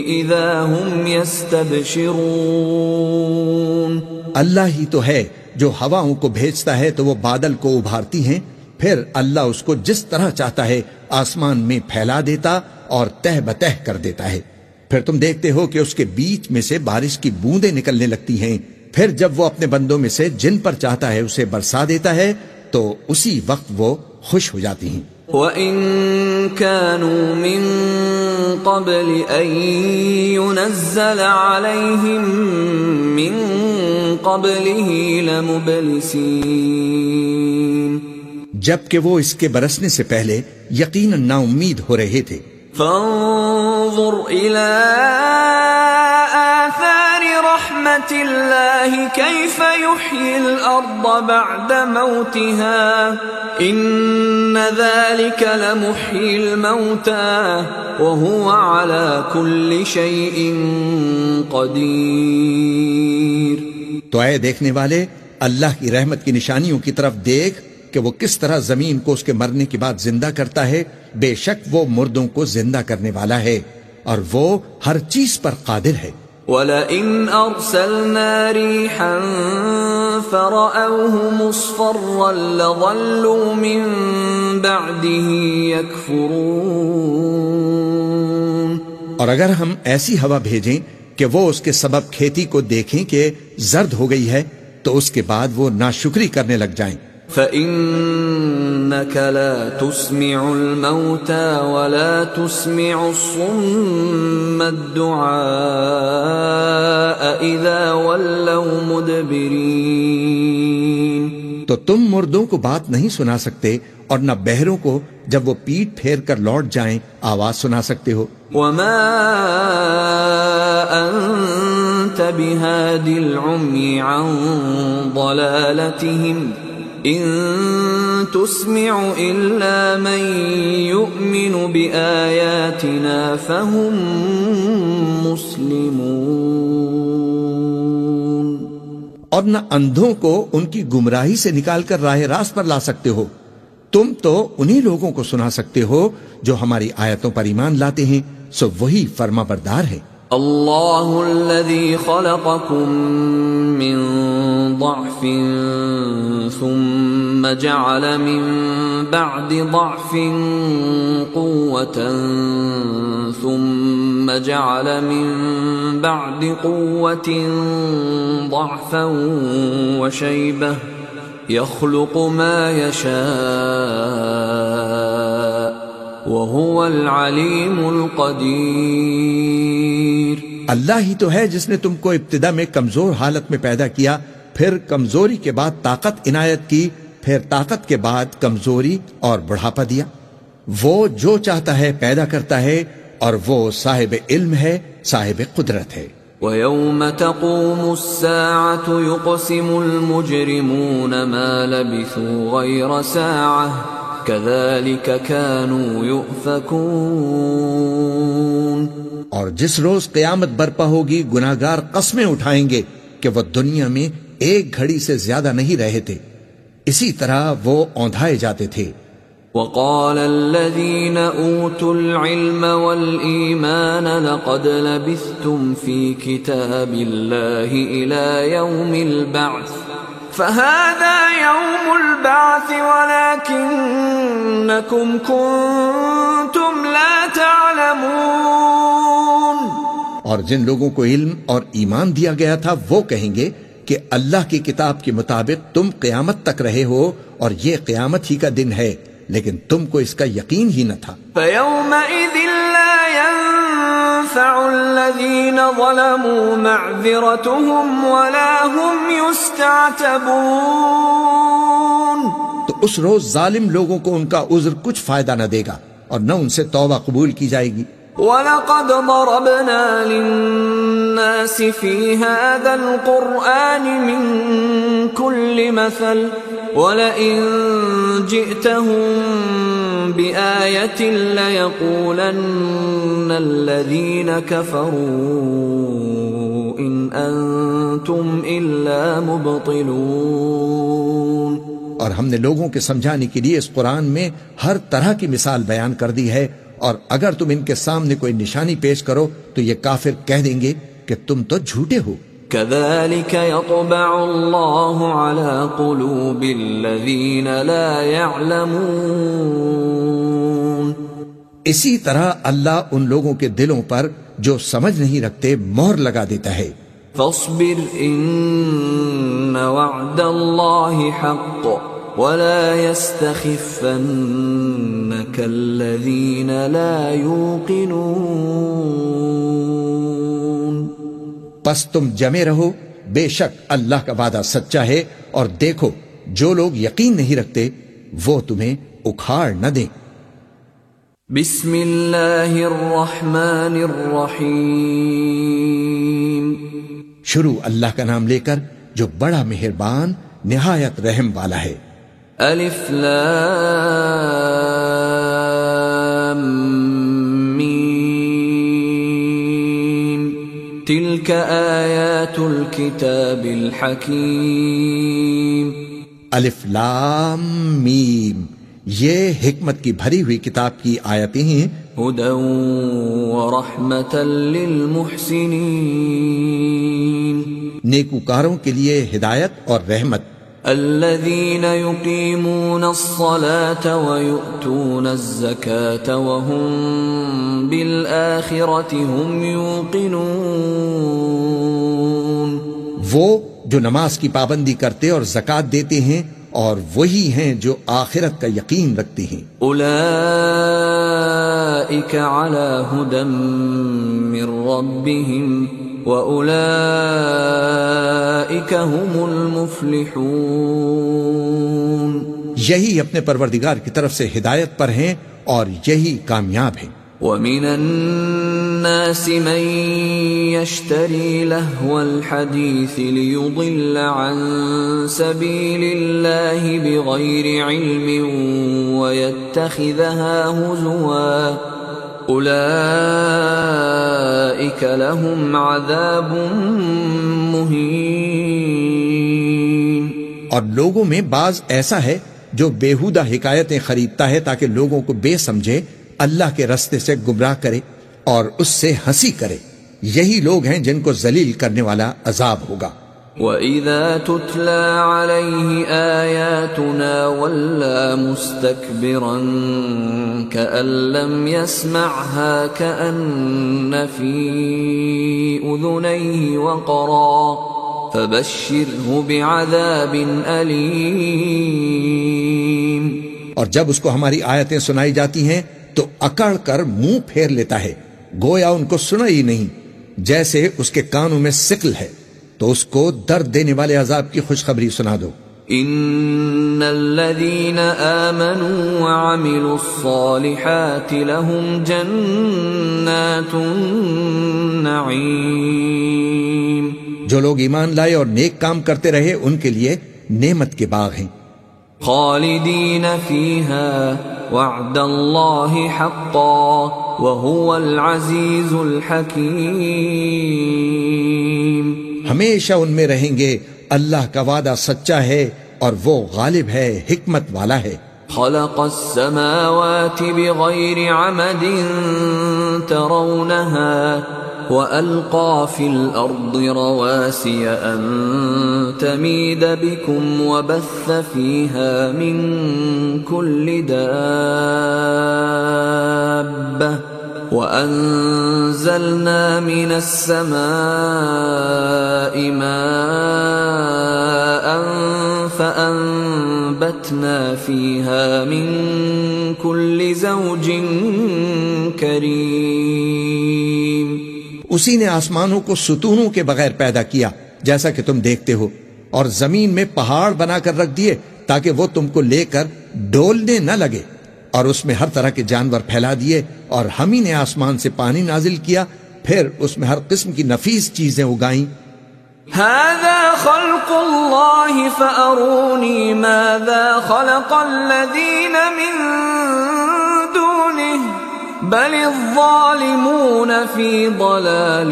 إذا هم يستبشرون۔ اللہ ہی تو ہے جو ہواؤں کو بھیجتا ہے تو وہ بادل کو ابھارتی ہیں، پھر اللہ اس کو جس طرح چاہتا ہے آسمان میں پھیلا دیتا اور تہ بتہ کر دیتا ہے، پھر تم دیکھتے ہو کہ اس کے بیچ میں سے بارش کی بوندیں نکلنے لگتی ہیں، پھر جب وہ اپنے بندوں میں سے جن پر چاہتا ہے اسے برسا دیتا ہے تو اسی وقت وہ خوش ہو جاتی ہیں۔ وَإِن كَانُوا مِن قَبْلِ أَن يُنَزَّلَ عَلَيْهِم مِّن قَبْلِهِ لَمُبْلِسِينَ، جبکہ وہ اس کے برسنے سے پہلے یقیناً نا امید ہو رہے تھے۔ فانظر إلى آثار رحمة الله كيف يحيي الأرض بعد موتها إن ذلك لمحيي الموتى وهو على كل شيء قدير۔ تو اے دیکھنے والے، اللہ کی رحمت کی نشانیوں کی طرف دیکھ کہ وہ کس طرح زمین کو اس کے مرنے کے بعد زندہ کرتا ہے، بے شک وہ مردوں کو زندہ کرنے والا ہے اور وہ ہر چیز پر قادر ہے۔ وَلَئِنْ أَرْسَلْنَا رِيحًا فَرَأَوْهُ مُصْفَرًّا لَظَلُّوا مِن بَعْدِهِ يَكْفُرُونَ۔ اور اگر ہم ایسی ہوا بھیجیں کہ وہ اس کے سبب کھیتی کو دیکھیں کہ زرد ہو گئی ہے تو اس کے بعد وہ ناشکری کرنے لگ جائیں۔ فَإِنَّكَ لَا تُسْمِعُ الْمَوْتَى وَلَا تُسْمِعُ الصُّمَّ الدُّعَاءَ إِذَا وَلَّوْا مُدْبِرِينَ۔ تو تم مردوں کو بات نہیں سنا سکتے اور نہ بہروں کو جب وہ پیٹ پھیر کر لوٹ جائیں آواز سنا سکتے ہو۔ وَمَا أَنْتَ بِهَادِ الْعُمْيِ عَنْ ضَلَالَتِهِمْ إِن تُسْمِعُ إِلَّا مَن يُؤْمِنُ بِآيَاتِنَا فَهُمْ مُسْلِمُونَ۔ اور نہ اندھوں کو ان کی گمراہی سے نکال کر راہ راست پر لا سکتے ہو، تم تو انہی لوگوں کو سنا سکتے ہو جو ہماری آیتوں پر ایمان لاتے ہیں، سو وہی فرما بردار ہے۔ اللہ الذی خلقکم من ضعف ثم جعل من بعد ضعف قوة ثم جعل من بعد قوة ضعفا وشيبة يخلق ما يشاء وهو العليم القدير۔ اللہ ہی تو ہے جس نے تم کو ابتدا میں کمزور حالت میں پیدا کیا، پھر کمزوری کے بعد طاقت عنایت کی، پھر طاقت کے بعد کمزوری اور بڑھاپا دیا۔ وہ جو چاہتا ہے پیدا کرتا ہے اور وہ صاحب علم ہے، صاحب قدرت ہے۔ وَيَوْمَ تَقُومُ السَّاعَةُ يُقْسِمُ الْمُجْرِمُونَ مَا لَبِثُوا غَيْرَ سَاعَةٍ كَذَلِكَ كَانُوا يُؤْفَكُونَ۔ اور جس روز قیامت برپا ہوگی گناہگار قسمیں اٹھائیں گے کہ وہ دنیا میں ایک گھڑی سے زیادہ نہیں رہے تھے، اسی طرح وہ اوندھائے جاتے تھے۔ وقال الذين أوتوا العلم والإيمان لقد لبثتم في كتاب الله إلى يوم البعث فهذا يوم البعث ولكنكم كنتم لا تعلمون. اور جن لوگوں کو علم اور ایمان دیا گیا تھا وہ کہیں گے کہ اللہ کی کتاب کے مطابق تم قیامت تک رہے ہو اور یہ قیامت ہی کا دن ہے، لیکن تم کو اس کا یقین ہی نہ تھا. فَيَوْمَئِذٍ لَا يَنفَعُ الَّذِينَ ظَلَمُوا مَعْذِرَتُهُمْ وَلَا هُمْ يُسْتَعْتَبُونَ. تو اس روز ظالم لوگوں کو ان کا عذر کچھ فائدہ نہ دے گا اور نہ ان سے توبہ قبول کی جائے گی. وَلَقَدْ ضَرَبْنَا لِلنَّاسِ فِي هَذَا الْقُرْآنِ مِنْ كُلِّ مَثَلٍ وَلَئِنْ جِئْتَهُمْ بِآيَةٍ لَيَقُولَنَّ الَّذِينَ كَفَرُوا إِنْ أَنْتُمْ إِلَّا مُبْطِلُونَ. اور ہم نے لوگوں کے سمجھانے کے لیے اس قرآن میں ہر طرح کی مثال بیان کر دی ہے، اور اگر تم ان کے سامنے کوئی نشانی پیش کرو تو یہ کافر کہہ دیں گے کہ تم تو جھوٹے ہو. كَذَلِكَ يَطْبَعُ اللَّهُ عَلَى قُلُوبِ الَّذِينَ لَا يَعْلَمُونَ. اسی طرح اللہ ان لوگوں کے دلوں پر جو سمجھ نہیں رکھتے مہر لگا دیتا ہے. فَاصْبِرْ إِنَّ وَعْدَ اللَّهِ حَقٌّ وَلَا يَسْتَخِفَّنَّكَ الَّذِينَ لَا يُوقِنُونَ. پس تم جمے رہو، بے شک اللہ کا وعدہ سچا ہے، اور دیکھو جو لوگ یقین نہیں رکھتے وہ تمہیں اکھاڑ نہ دیں. بسم اللہ الرحمن الرحیم. شروع اللہ کا نام لے کر جو بڑا مہربان نہایت رحم والا ہے. الف لام میم تلک آیات الکتاب الحکیم. الف لام میم، یہ حکمت کی بھری ہوئی کتاب کی آیتیں ہیں. ہدی ورحمۃ للمحسنین، نیکوکاروں کے لیے ہدایت اور رحمت. الذین یقیمون الصلاة ویؤتون الزکاة وهم بالآخرة هم یوقنون. وہ جو نماز کی پابندی کرتے اور زکوٰۃ دیتے ہیں اور وہی ہیں جو آخرت کا یقین رکھتے ہیں. اولئک علی ھدی من ربہم وَأُولَئِكَ هُمُ الْمُفْلِحُونَ. یہی اپنے پروردگار کی طرف سے ہدایت پر ہیں اور یہی کامیاب ہیں. وَمِنَ النَّاسِ مَن يَشْتَرِي لَهْوَ الْحَدِيثِ لِيُضِلَّ عَن سَبِيلِ اللَّهِ بِغَيْرِ عِلْمٍ وَيَتَّخِذَهَا هُزُوًا اولئک لهم عذاب مہین. اور لوگوں میں بعض ایسا ہے جو بیہودہ حکایتیں خریدتا ہے تاکہ لوگوں کو بے سمجھے اللہ کے رستے سے گمراہ کرے اور اس سے ہنسی کرے. یہی لوگ ہیں جن کو ذلیل کرنے والا عذاب ہوگا. وَإِذَا تُتْلَى عَلَيْهِ آيَاتُنَا وَلَّى مُسْتَكْبِرًا كَأَن لَّمْ يَسْمَعْهَا كَأَنَّ فِي أُذُنَيْهِ وَقْرًا فَبَشِّرْهُ بِعَذَابٍ أَلِيمٍ. اور جب اس کو ہماری آیتیں سنائی جاتی ہیں تو اکڑ کر منہ پھیر لیتا ہے، گویا ان کو سنا ہی نہیں، جیسے اس کے کانوں میں سقل ہے. تو اس کو درد دینے والے عذاب کی خوشخبری سنا دو. ان الذين آمنوا وعملوا الصالحات لهم جنات النعيم. جو لوگ ایمان لائے اور نیک کام کرتے رہے ان کے لیے نعمت کے باغ ہیں. خالدین فیہا وعد اللہ حقا وهو العزیز الحکیم. ہمیشہ ان میں رہیں گے، اللہ کا وعدہ سچا ہے اور وہ غالب ہے، حکمت والا ہے. خلق السماوات بغير عمد ترونها وألقى في الأرض رواسي أن تميد بكم وبث فيها من كل دابة وأنزلنا من السماء ماء فأنبتنا فيها من كل زوج كريم. اسی نے آسمانوں کو ستونوں کے بغیر پیدا کیا جیسا کہ تم دیکھتے ہو، اور زمین میں پہاڑ بنا کر رکھ دیے تاکہ وہ تم کو لے کر ڈولنے نہ لگے، اور اس میں ہر طرح کے جانور پھیلا دیے، اور ہم ہی نے آسمان سے پانی نازل کیا، پھر اس میں ہر قسم کی نفیس چیزیں اگائیں. هذا خلق الله فأروني ماذا خلق الذين من دونه بل الظالمون في ضلال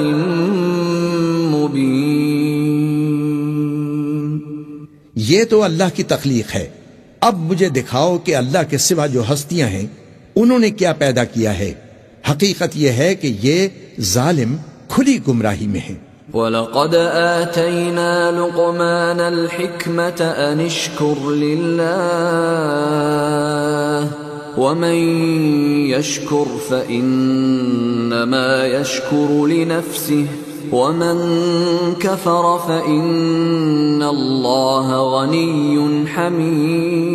مبين. یہ تو اللہ کی تخلیق ہے، اب مجھے دکھاؤ کہ اللہ کے سوا جو ہستیاں ہیں انہوں نے کیا پیدا کیا ہے. حقیقت یہ ہے کہ یہ ظالم کھلی گمراہی میں ہیں. وَلَقَدْ آتَيْنَا لُقْمَانَ الْحِكْمَةَ أَنِ اشْكُرْ لِلَّهِ وَمَنْ يَشْكُرْ فَإِنَّمَا يَشْكُرُ لِنَفْسِهِ وَمَنْ كَفَرَ فَإِنَّ اللَّهَ غَنِيٌّ حَمِيدٌ.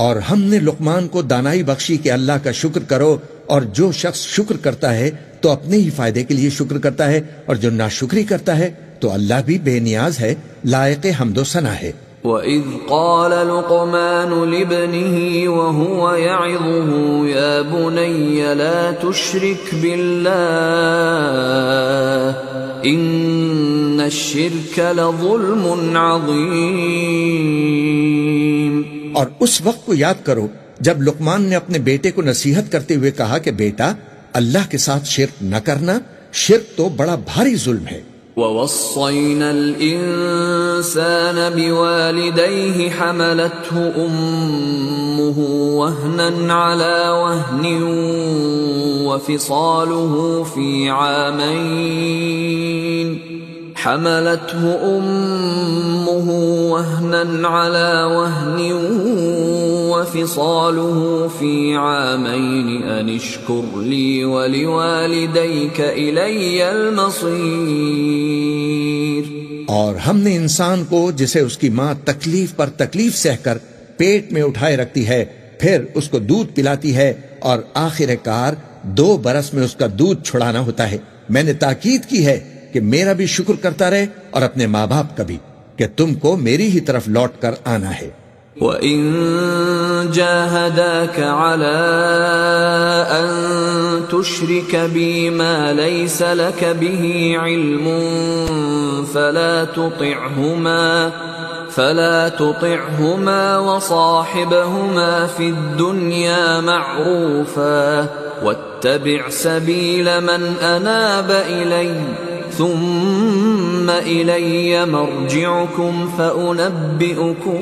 اور ہم نے لقمان کو دانائی بخشی کہ اللہ کا شکر کرو، اور جو شخص شکر کرتا ہے تو اپنے ہی فائدے کے لیے شکر کرتا ہے، اور جو ناشکری کرتا ہے تو اللہ بھی بے نیاز ہے، لائق حمد و ثنا ہے. وَإِذْ قَالَ لُقْمَانُ لِابْنِهِ وَهُوَ يَعِظُهُ يَا بُنَيَّ لَا تُشْرِكْ بِاللَّهِ إِنَّ الشِّرْكَ لَظُلْمٌ عَظِيمٌ. اور اس وقت کو یاد کرو جب لقمان نے اپنے بیٹے کو نصیحت کرتے ہوئے کہا کہ بیٹا اللہ کے ساتھ شرک نہ کرنا، شرک تو بڑا بھاری ظلم ہے. وَوَصَّيْنَا الْإِنسَانَ بِوَالِدَيْهِ حَمَلَتْهُ أُمُّهُ وَهْنًا عَلَى وَهْنٍ وَفِصَالُهُ فِي عَامَيْنِ حملته أمه وهنا على وهن وفصاله في عامين أن اشكر لي ولوالديك إلي المصير. اور ہم نے انسان کو جسے اس کی ماں تکلیف پر تکلیف سہ کر پیٹ میں اٹھائے رکھتی ہے، پھر اس کو دودھ پلاتی ہے، اور آخر کار 2 برس میں اس کا دودھ چھڑانا ہوتا ہے. میں نے تاکید کی ہے کہ میرا بھی شکر کرتا رہے اور اپنے ماں باپ کا بھی، کہ تم کو میری ہی طرف لوٹ کر آنا ہے. وَإِن جَاهَدَاكَ عَلَىٰ أَن تُشْرِكَ بِي مَا لَيْسَ لَكَ بِهِ عِلْمٌ فَلَا تُطِعْهُمَا وَصَاحِبْهُمَا فِي الدُّنْيَا مَعْرُوفًا وَاتَّبِعْ سَبِيلَ مَنْ أَنَابَ إِلَيَّ ثُمَّ إِلَيَّ مَرْجِعُكُمْ فَأُنَبِّئُكُمْ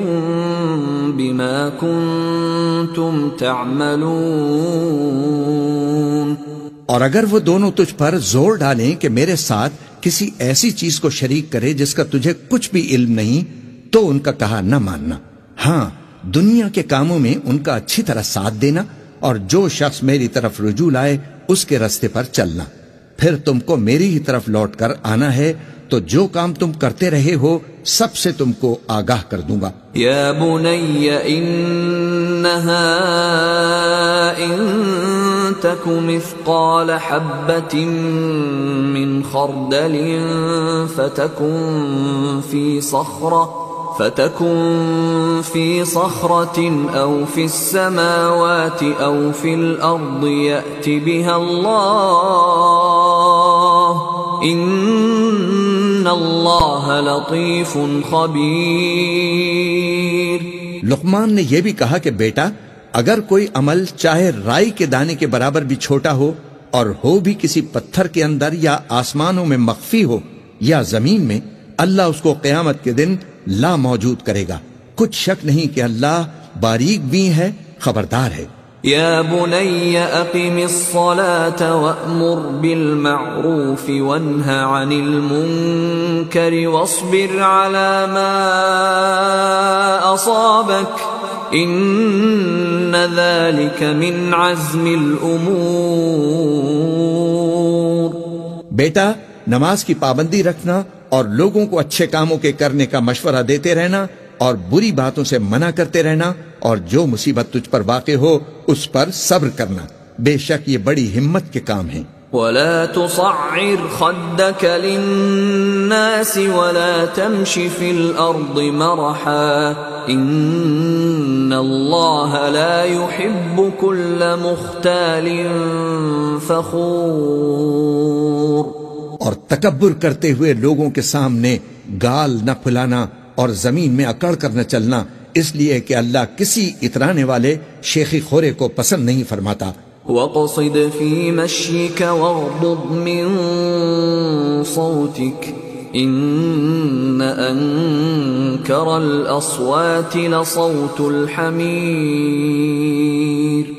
بِمَا كُنْتُمْ تَعْمَلُونَ. اور اگر وہ دونوں تجھ پر زور ڈالیں کہ میرے ساتھ کسی ایسی چیز کو شریک کرے جس کا تجھے کچھ بھی علم نہیں، تو ان کا کہا نہ ماننا. ہاں، دنیا کے کاموں میں ان کا اچھی طرح ساتھ دینا، اور جو شخص میری طرف رجوع لائے اس کے راستے پر چلنا. پھر تم کو میری ہی طرف لوٹ کر آنا ہے، تو جو کام تم کرتے رہے ہو سب سے تم کو آگاہ کر دوں گا. یا بنی انہا ان تک مثقال حبة من خردل فتكن في صخرة أو في السماوات أو في الأرض يأت بها الله إن الله لطيف خبير. لقمان نے یہ بھی کہا کہ بیٹا اگر کوئی عمل چاہے رائی کے دانے کے برابر بھی چھوٹا ہو، اور ہو بھی کسی پتھر کے اندر یا آسمانوں میں مخفی ہو یا زمین میں، اللہ اس کو قیامت کے دن لا موجود کرے گا. کچھ شک نہیں کہ اللہ باریک بھی ہے، خبردار ہے۔ يا بني أقم الصلاة وأمر بالمعروف وانه عن المنكر واصبر على ما أصابك إن ذلك من عزم الأمور۔ بیٹا، نماز کی پابندی رکھنا اور لوگوں کو اچھے کاموں کے کرنے کا مشورہ دیتے رہنا اور بری باتوں سے منع کرتے رہنا، اور جو مصیبت تجھ پر واقع ہو اس پر صبر کرنا، بے شک یہ بڑی ہمت کے کام ہیں۔ ولا تصعر خدك للناس ولا تمش في الأرض مرحا إن الله لا يحب كل مختال فخور۔ اور تکبر کرتے ہوئے لوگوں کے سامنے گال نہ پھلانا اور زمین میں اکڑ کر نہ چلنا، اس لیے کہ اللہ کسی اترانے والے شیخی خورے کو پسند نہیں فرماتا۔ وَاقْصِدْ فِي مَشْيِكَ وَاغْضُضْ مِنْ صَوْتِكَ إِنَّ أَنْكَرَ الْأَصْوَاتِ لَصَوْتُ الْحَمِيرِ۔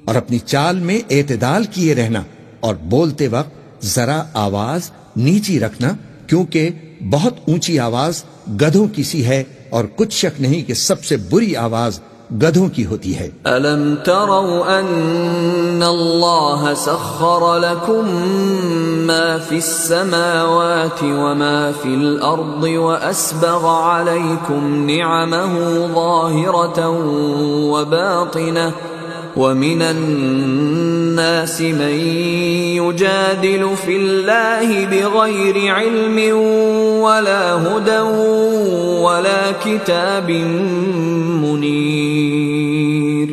اور اپنی چال میں اعتدال کیے رہنا اور بولتے وقت ذرا آواز نیچی رکھنا، کیونکہ بہت اونچی آواز گدھوں کی سی ہے، اور کچھ شک نہیں کہ سب سے بری آواز گدھوں کی ہوتی ہے۔ أَلَمْ تَرَوْا أَنَّ اللَّهَ سَخَّرَ لَكُم مَّا فِي السَّمَاوَاتِ وَمَا فِي الْأَرْضِ وَأَسْبَغَ عَلَيْكُمْ نِعَمَهُ ظَاهِرَةً وَبَاطِنَةً وَمِنَ النَّاسِ مَن يُجَادِلُ فِي اللَّهِ بِغَيْرِ عِلْمٍ وَلَا هُدًى وَلَا كِتَابٍ مُنِيرٍ۔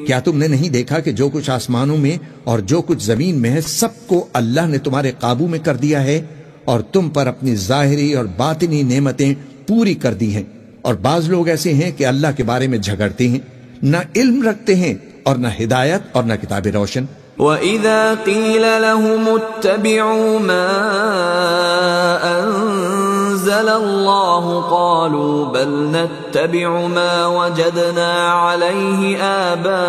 کیا تم نے نہیں دیکھا کہ جو کچھ آسمانوں میں اور جو کچھ زمین میں ہے سب کو اللہ نے تمہارے قابو میں کر دیا ہے، اور تم پر اپنی ظاہری اور باطنی نعمتیں پوری کر دی ہیں۔ اور بعض لوگ ایسے ہیں کہ اللہ کے بارے میں جھگڑتے ہیں، نہ علم رکھتے ہیں اور نہ ہدایت اور نہ کتاب روشن۔ وَإِذَا قِيلَ لَهُمُ اتَّبِعُوا مَا أَنزَلَ اللَّهُ قَالُوا بَلْ نَتَّبِعُ مَا وَجَدْنَا عَلَيْهِ آبَاءَنَا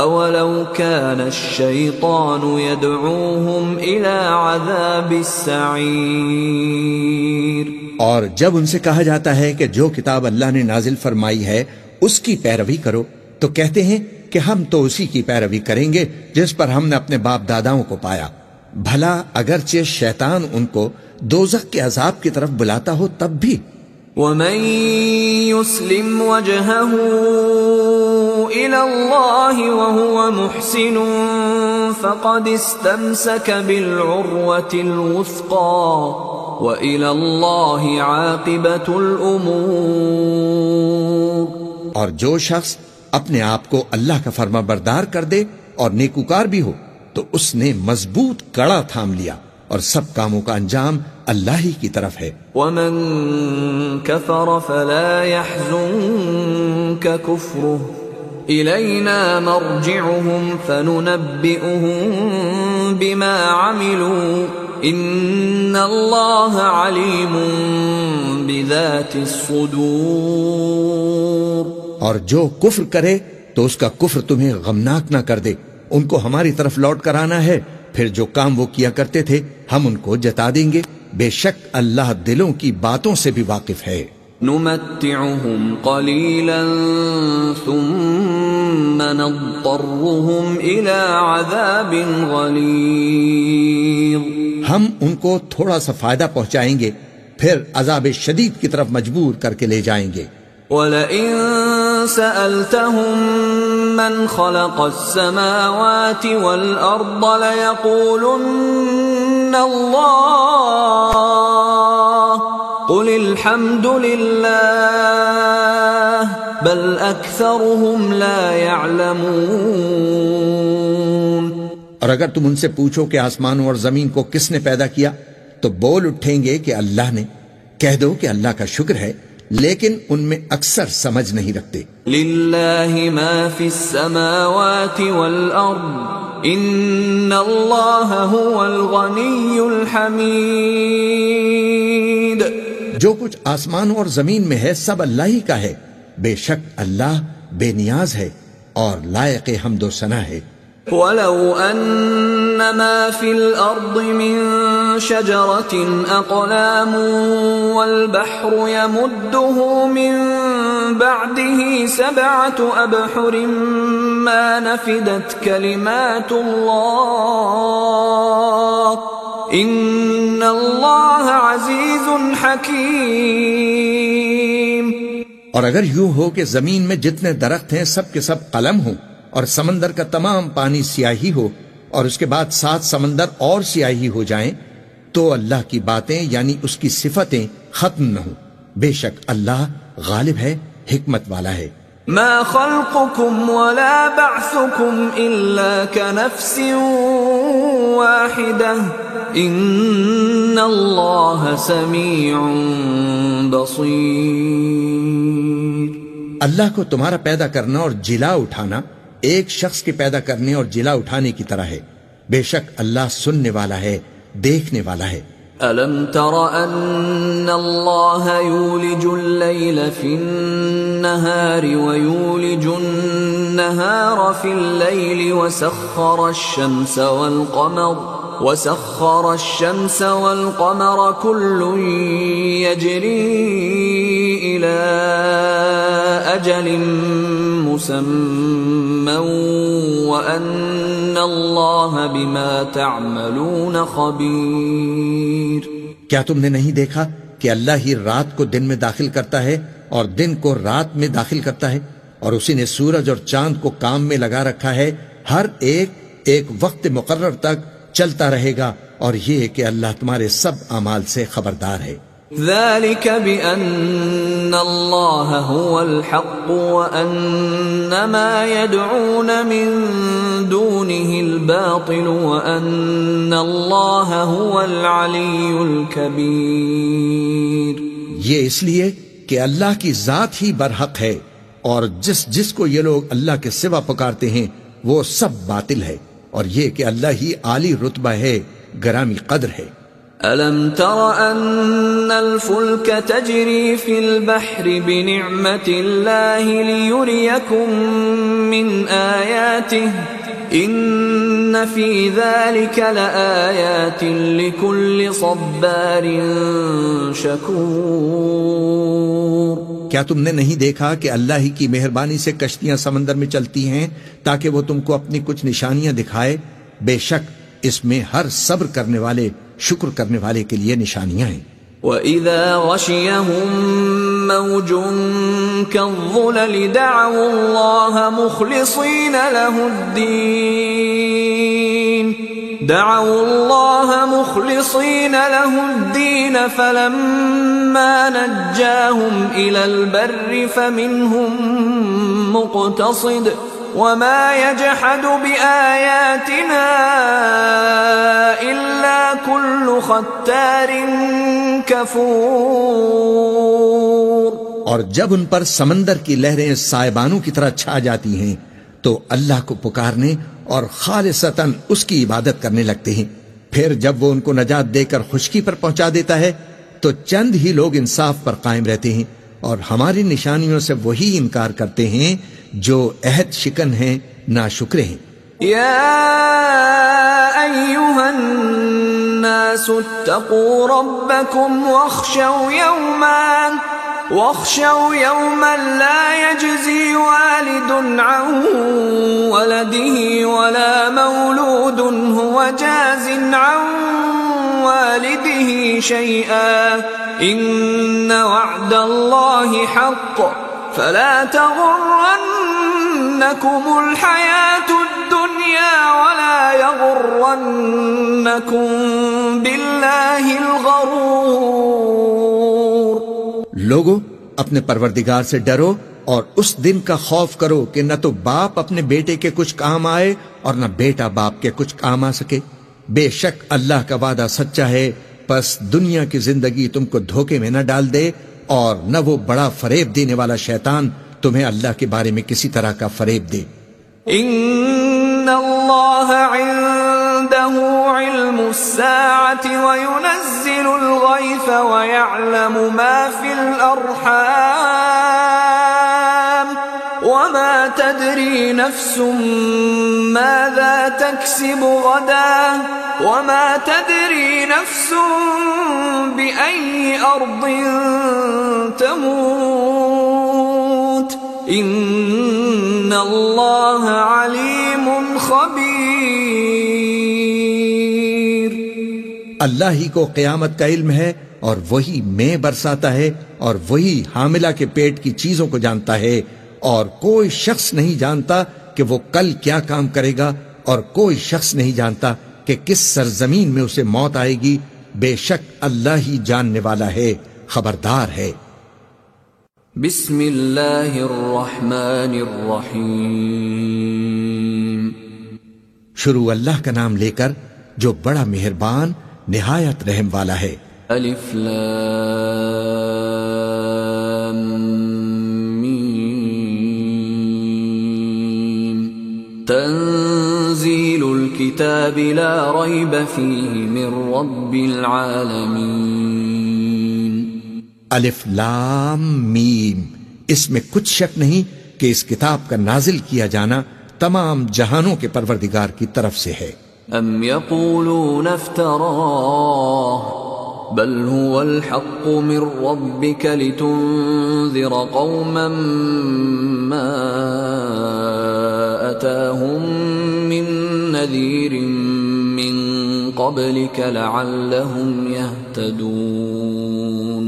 أَوَلَوْ كَانَ الشَّيْطَانُ يَدْعُوهُمْ إِلَى عَذَابِ السَّعِيرِ۔ اور جب ان سے کہا جاتا ہے کہ جو کتاب اللہ نے نازل فرمائی ہے اس کی پیروی کرو، تو کہتے ہیں کہ ہم تو اسی کی پیروی کریں گے جس پر ہم نے اپنے باپ داداؤں کو پایا، بھلا اگرچہ شیطان ان کو دوزخ کے عذاب کی طرف بلاتا ہو تب بھی۔ وَمَن يُسْلِمْ وَجْهَهُ إِلَى اللَّهِ وَهُوَ مُحْسِنٌ فَقَدِ اسْتَمْسَكَ بِالْعُرْوَةِ الْوُثْقَى وَإِلَى اللَّهِ عَاقِبَةُ الْأُمُورِ۔ اور جو شخص اپنے آپ کو اللہ کا فرما بردار کر دے اور نیکوکار بھی ہو تو اس نے مضبوط کڑا تھام لیا، اور سب کاموں کا انجام اللہ ہی کی طرف ہے۔ وَمَن كَفَرَ فَلَا يَحْزُنكَ كُفْرُهُ إِلَيْنَا مَرْجِعُهُمْ فَنُنَبِّئُهُم بِمَا عَمِلُوا إِنَّ اللَّهَ عَلِيمٌ بِذَاتِ الصُّدُورِ۔ اور جو کفر کرے تو اس کا کفر تمہیں غمناک نہ کر دے، ان کو ہماری طرف لوٹ کر آنا ہے، پھر جو کام وہ کیا کرتے تھے ہم ان کو جتا دیں گے، بے شک اللہ دلوں کی باتوں سے بھی واقف ہے۔ نمتعهم قليلا ثم نضطرهم إلى عذاب غليظ۔ ہم ان کو تھوڑا سا فائدہ پہنچائیں گے، پھر عذاب شدید کی طرف مجبور کر کے لے جائیں گے۔ وَلَئِن سَأَلْتَهُم مَّنْ خَلَقَ السَّمَاوَاتِ وَالْأَرْضَ لَيَقُولُنَّ اللَّهُ قُلِ الْحَمْدُ لِلَّهِ بَلْ أَكْثَرُهُمْ لَا يَعْلَمُونَ۔ اور اگر تم ان سے پوچھو کہ آسمانوں اور زمین کو کس نے پیدا کیا تو بول اٹھیں گے کہ اللہ نے۔ کہہ دو کہ اللہ کا شکر ہے، لیکن ان میں اکثر سمجھ نہیں رکھتے۔ للہ ما فی السماوات والارض ان اللہ هو الغنی الحمید۔ جو کچھ آسمانوں اور زمین میں ہے سب اللہ ہی کا ہے، بے شک اللہ بے نیاز ہے اور لائق حمد و ثنا ہے۔ وَلَوْ أَنَّ مَا فِي الْأَرْضِ مِن شَجَرَةٍ أَقْلَامٌ وَالْبَحْرُ يَمُدُّهُ مِن بَعْدِهِ سَبْعَةُ أَبْحُرٍ مَا نَفِدَتْ كَلِمَاتُ اللَّهِ إِنَّ اللَّهَ عَزِيزٌ حَكِيمٌ۔ اور اگر یوں ہو کہ زمین میں جتنے درخت ہیں سب کے سب قلم ہوں، اور سمندر کا تمام پانی سیاہی ہو، اور اس کے بعد 7 سمندر اور سیاہی ہو جائیں، تو اللہ کی باتیں یعنی اس کی صفتیں ختم نہ ہوں۔ بے شک اللہ غالب ہے، حکمت والا ہے۔ ما خلقكم ولا بعثكم إلا كنفس واحدة إن الله سميع بصير۔ اللہ کو تمہارا پیدا کرنا اور جلا اٹھانا ایک شخص کے پیدا کرنے اور جلا اٹھانے کی طرح ہے، بے شک اللہ سننے والا ہے، دیکھنے والا ہے۔ أَلَمْ تَرَ أَنَّ اللَّهَ يُولِجُ اللَّيْلَ فِي النَّهَارِ وَيُولِجُ النَّهَارَ فِي اللَّيْلِ وَسَخَّرَ الشَّمْسَ وَالْقَمَرَ كُلٌّ يَجْرِي إِلَى أَجَلٍ مُّسَمًّى وَأَنَّ اللَّهَ بِمَا تَعْمَلُونَ خَبِيرٌ۔ کیا تم نے نہیں دیکھا کہ اللہ ہی رات کو دن میں داخل کرتا ہے اور دن کو رات میں داخل کرتا ہے، اور اسی نے سورج اور چاند کو کام میں لگا رکھا ہے، ہر ایک وقت مقرر تک چلتا رہے گا، اور یہ کہ اللہ تمہارے سب اعمال سے خبردار ہے۔ ذلك بأن الله هو الحق وأن ما يدعون من دونه الباطل وأن الله هو العلي الكبير۔ یہ اس لیے کہ اللہ کی ذات ہی برحق ہے، اور جس کو یہ لوگ اللہ کے سوا پکارتے ہیں وہ سب باطل ہے، اور یہ کہ اللہ ہی عالی رتبہ ہے، گرامی قدر ہے۔ أَلَمْ تَرَ أَنَّ الْفُلْكَ تَجْرِي فِي الْبَحْرِ بِنِعْمَةِ اللَّهِ لِيُرِيَكُم مِّنْ آيَاتِهِ إِنَّ فِي ذَلِكَ لَآيَاتٍ لِكُلِّ صَبَّارٍ شَكُورٍ۔ کیا تم نے نہیں دیکھا کہ اللہ ہی کی مہربانی سے کشتیاں سمندر میں چلتی ہیں تاکہ وہ تم کو اپنی کچھ نشانیاں دکھائے؟ بے شک اس میں ہر صبر کرنے والے، شکر کرنے والے کے لیے نشانیاں ہیں۔ وَإِذَا غَشِيَهُم مَّوْجٌ كَالظُّلَلِ دَعَوُا اللَّهَ مُخْلِصِينَ لَهُ الدِّينَ فَلَمَّا نَجَّاهُمْ إِلَى الْبَرِّ فَمِنْهُم مُّقْتَصِدٌ وَمَا يَجْحَدُ بِآيَاتِنَا إِلَّا كُلُّ خَتَّارٍ كَفُورٍ۔ اور جب ان پر سمندر کی لہریں سائبانوں کی طرح چھا جاتی ہیں تو اللہ کو پکارنے اور خالصتاً اس کی عبادت کرنے لگتے ہیں، پھر جب وہ ان کو نجات دے کر خشکی پر پہنچا دیتا ہے تو چند ہی لوگ انصاف پر قائم رہتے ہیں، اور ہماری نشانیوں سے وہی انکار کرتے ہیں جو عہد شکن ہیں، ناشکرے ہیں۔ یا ایھا الناس اتقوا ربکم واخشوا یوما لا یجزی والد عن ولده ولا مولود هو جاز عن والده شيئا ان وعد الله حق فلا تغرنكم الحياة الدنيا ولا يغرنكم بالله الغرور۔ لوگو اپنے پروردگار سے ڈرو اور اس دن کا خوف کرو کہ نہ تو باپ اپنے بیٹے کے کچھ کام آئے اور نہ بیٹا باپ کے کچھ کام آ سکے۔ بے شک اللہ کا وعدہ سچا ہے، پس دنیا کی زندگی تم کو دھوکے میں نہ ڈال دے، اور نہ وہ بڑا فریب دینے والا شیطان تمہیں اللہ کے بارے میں کسی طرح کا فریب دے۔ ان اللہ عنده علم الساعة وينزل الغيث ويعلم ما في الأرحام وما تدري نفس ماذا تكسب غدا وما تدري نفس بأي أرض تموت إن الله عليم خبير. اللہ ہی کو قیامت کا علم ہے اور وہی میں برساتا ہے اور وہی حاملہ کے پیٹ کی چیزوں کو جانتا ہے، اور کوئی شخص نہیں جانتا کہ وہ کل کیا کام کرے گا، اور کوئی شخص نہیں جانتا کہ کس سرزمین میں اسے موت آئے گی. بے شک اللہ ہی جاننے والا ہے، خبردار ہے. بسم اللہ الرحمن الرحیم. شروع اللہ کا نام لے کر جو بڑا مہربان نہایت رحم والا ہے. الف لام میم. تنزیل الكتاب لا ریب فیہ من رب العالمین. الف لام میم، اس میں کچھ شک نہیں کہ اس کتاب کا نازل کیا جانا تمام جہانوں کے پروردگار کی طرف سے ہے. ام یقولون افتراہ بل هو الحق من ربك لتنذر قوما ما أتاهم من نذير من قبلك لعلهم يهتدون.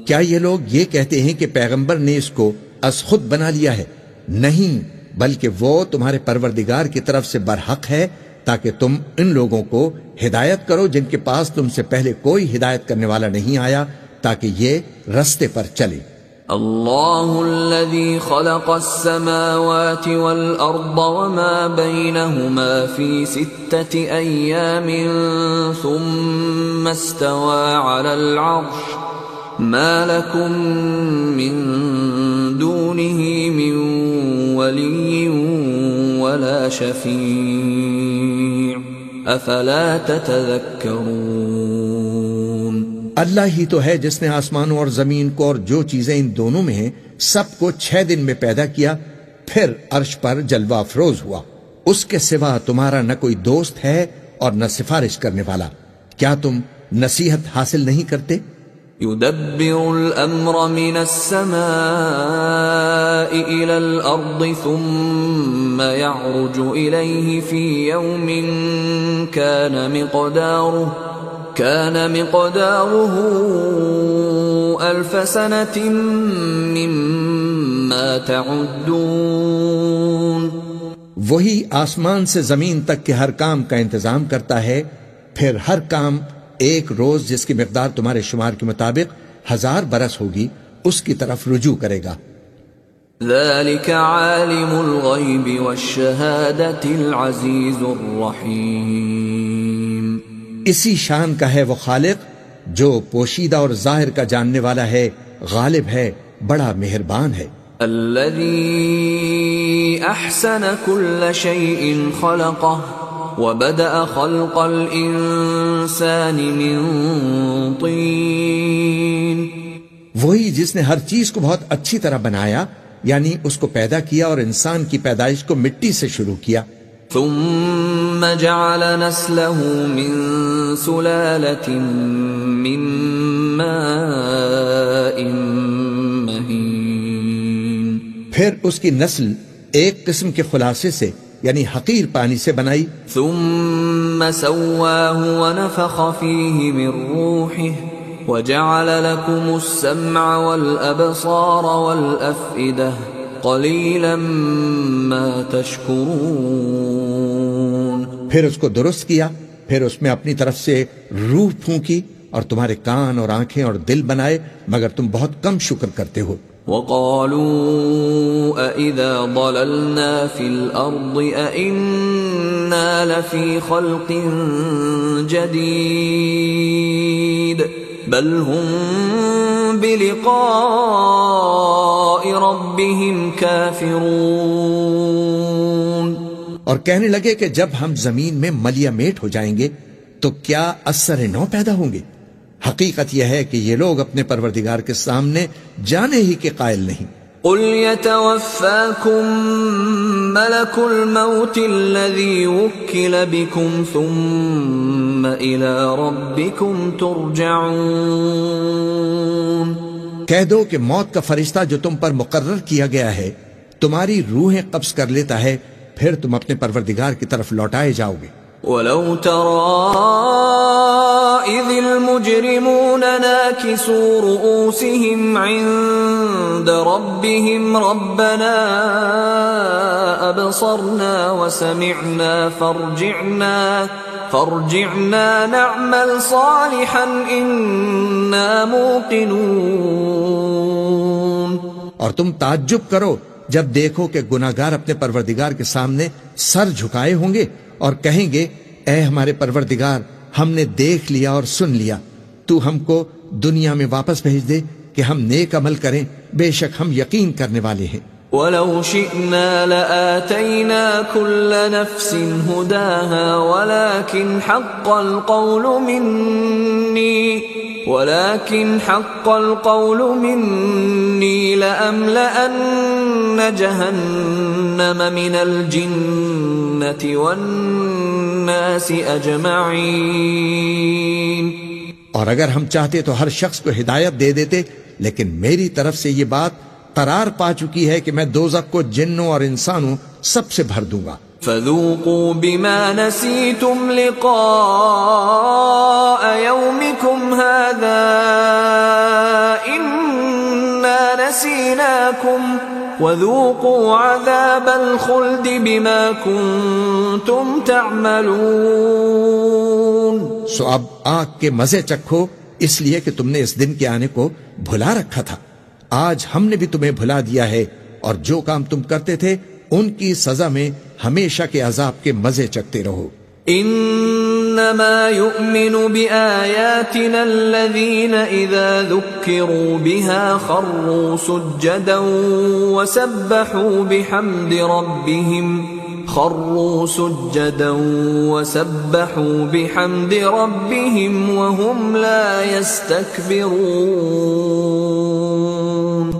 کیا یہ لوگ یہ کہتے ہیں کہ پیغمبر نے اس کو از خود بنا لیا ہے؟ نہیں، بلکہ وہ تمہارے پروردگار کی طرف سے برحق ہے تاکہ تم ان لوگوں کو ہدایت کرو جن کے پاس تم سے پہلے کوئی ہدایت کرنے والا نہیں آیا، تاکہ یہ رستے پر چلے. اللہ الذي خلق السماوات والأرض وما بينهما في 6 أيام ثم استوى على العرش ما لكم من دونه من ولي ولا شفيع افلا تتذكرون. اللہ ہی تو ہے جس نے آسمانوں اور زمین کو اور جو چیزیں ان دونوں میں ہیں سب کو 6 دن میں پیدا کیا، پھر عرش پر جلوہ افروز ہوا. اس کے سوا تمہارا نہ کوئی دوست ہے اور نہ سفارش کرنے والا. کیا تم نصیحت حاصل نہیں کرتے؟ يدبر الأمر من السماء إلى الأرض ثم يعرج إليه في يوم كان مقداره 1000 سنة مما تعدون. وہی آسمان سے زمین تک کے ہر کام کا انتظام کرتا ہے، پھر ہر کام ایک روز جس کی مقدار تمہارے شمار کے مطابق 1000 برس ہوگی اس کی طرف رجوع کرے گا. ذلك عالم الغیب والشہادة العزیز الرحیم. اسی شان کا ہے وہ خالق جو پوشیدہ اور ظاہر کا جاننے والا ہے، غالب ہے، بڑا مہربان ہے. الذي احسن كل شيء خلقه وبدأ خلق الانسان من طين. وہی جس نے ہر چیز کو بہت اچھی طرح بنایا، یعنی اس کو پیدا کیا اور انسان کی پیدائش کو مٹی سے شروع کیا. ثم جعل نسله من سلالة من ماء مهين. پھر اس کی نسل ایک قسم کے خلاصے سے یعنی حقیر پانی سے بنائی. ثم سواه ونفخ فيه من روحه وجعل لكم السمع والأبصار والأفئدة قليلا ما تشكرون. پھر اس کو درست کیا، پھر اس میں اپنی طرف سے روح پھونکی اور تمہارے کان اور آنکھیں اور دل بنائے، مگر تم بہت کم شکر کرتے ہو. وقالوا أَإِذَا ضَلَلْنَا فِي الْأَرْضِ أَإِنَّا لَفِي خَلْقٍ جَدِيدٍ بل هم بلقاء ربهم كافرون. اور کہنے لگے کہ جب ہم زمین میں ملیا میٹ ہو جائیں گے تو کیا اثر نو پیدا ہوں گے؟ حقیقت یہ ہے کہ یہ لوگ اپنے پروردگار کے سامنے جانے ہی کے قائل نہیں۔ قل يتوفاكم ملك الموت الذي وكل بكم ثم إلى ربكم ترجعون۔ کہہ دو کہ موت کا فرشتہ جو تم پر مقرر کیا گیا ہے تمہاری روحیں قبض کر لیتا ہے، پھر تم اپنے پروردگار کی طرف لوٹائے جاؤ گے۔ وَلَوْ تَرَىٰ إِذِ الْمُجْرِمُونَ نَاكِسُو رُءُوسِهِمْ عِندَ رَبِّهِمْ رَبَّنَا أَبْصَرْنَا وَسَمِعْنَا فَارْجِعْنَا نَعْمَلْ صَالِحًا إِنَّا مُوقِنُونَ۔ اور تم تعجب کرو جب دیکھو کہ گناہگار اپنے پروردگار کے سامنے سر جھکائے ہوں گے اور کہیں گے اے ہمارے پروردگار، ہم نے دیکھ لیا اور سن لیا، تو ہم کو دنیا میں واپس بھیج دے کہ ہم نیک عمل کریں، بے شک ہم یقین کرنے والے ہیں۔ وَلَوْ شِئْنَا لَآتَيْنَا كُلَّ نَفْسٍ هُدَاهَا وَلَكِنْ حَقَّ الْقَوْلُ مِنِّي لَأَمْلَأَنَّ جَهَنَّمَ مِنَ الْجِنَّةِ وَالنَّاسِ أَجْمَعِينَ۔ اور اگر ہم چاہتے تو ہر شخص کو ہدایت دے دیتے، لیکن میری طرف سے یہ بات قرار پا چکی ہے کہ میں دوزخ کو جنوں اور انسانوں سب سے بھر دوں گا۔ فَذُوقُوا بِمَا نَسِيتُمْ لِقَاءَ يَوْمِكُمْ هَذَا إِنَّا نَسِينَاكُمْ وَذُوقُوا عَذَابَ الْخُلْدِ بِمَا كُنْتُمْ تَعْمَلُونَ۔ سو اب آگ کے مزے چکھو، اس لیے کہ تم نے اس دن کے آنے کو بھلا رکھا تھا۔ آج ہم نے بھی تمہیں بھلا دیا ہے، اور جو کام تم کرتے تھے ان کی سزا میں ہمیشہ کے عذاب کے مزے چکتے رہو۔ انما يؤمن بآياتنا الذين اذا ذكروا بها خروا سجدا وسبحوا بحمد ربهم وهم لا يستكبرون۔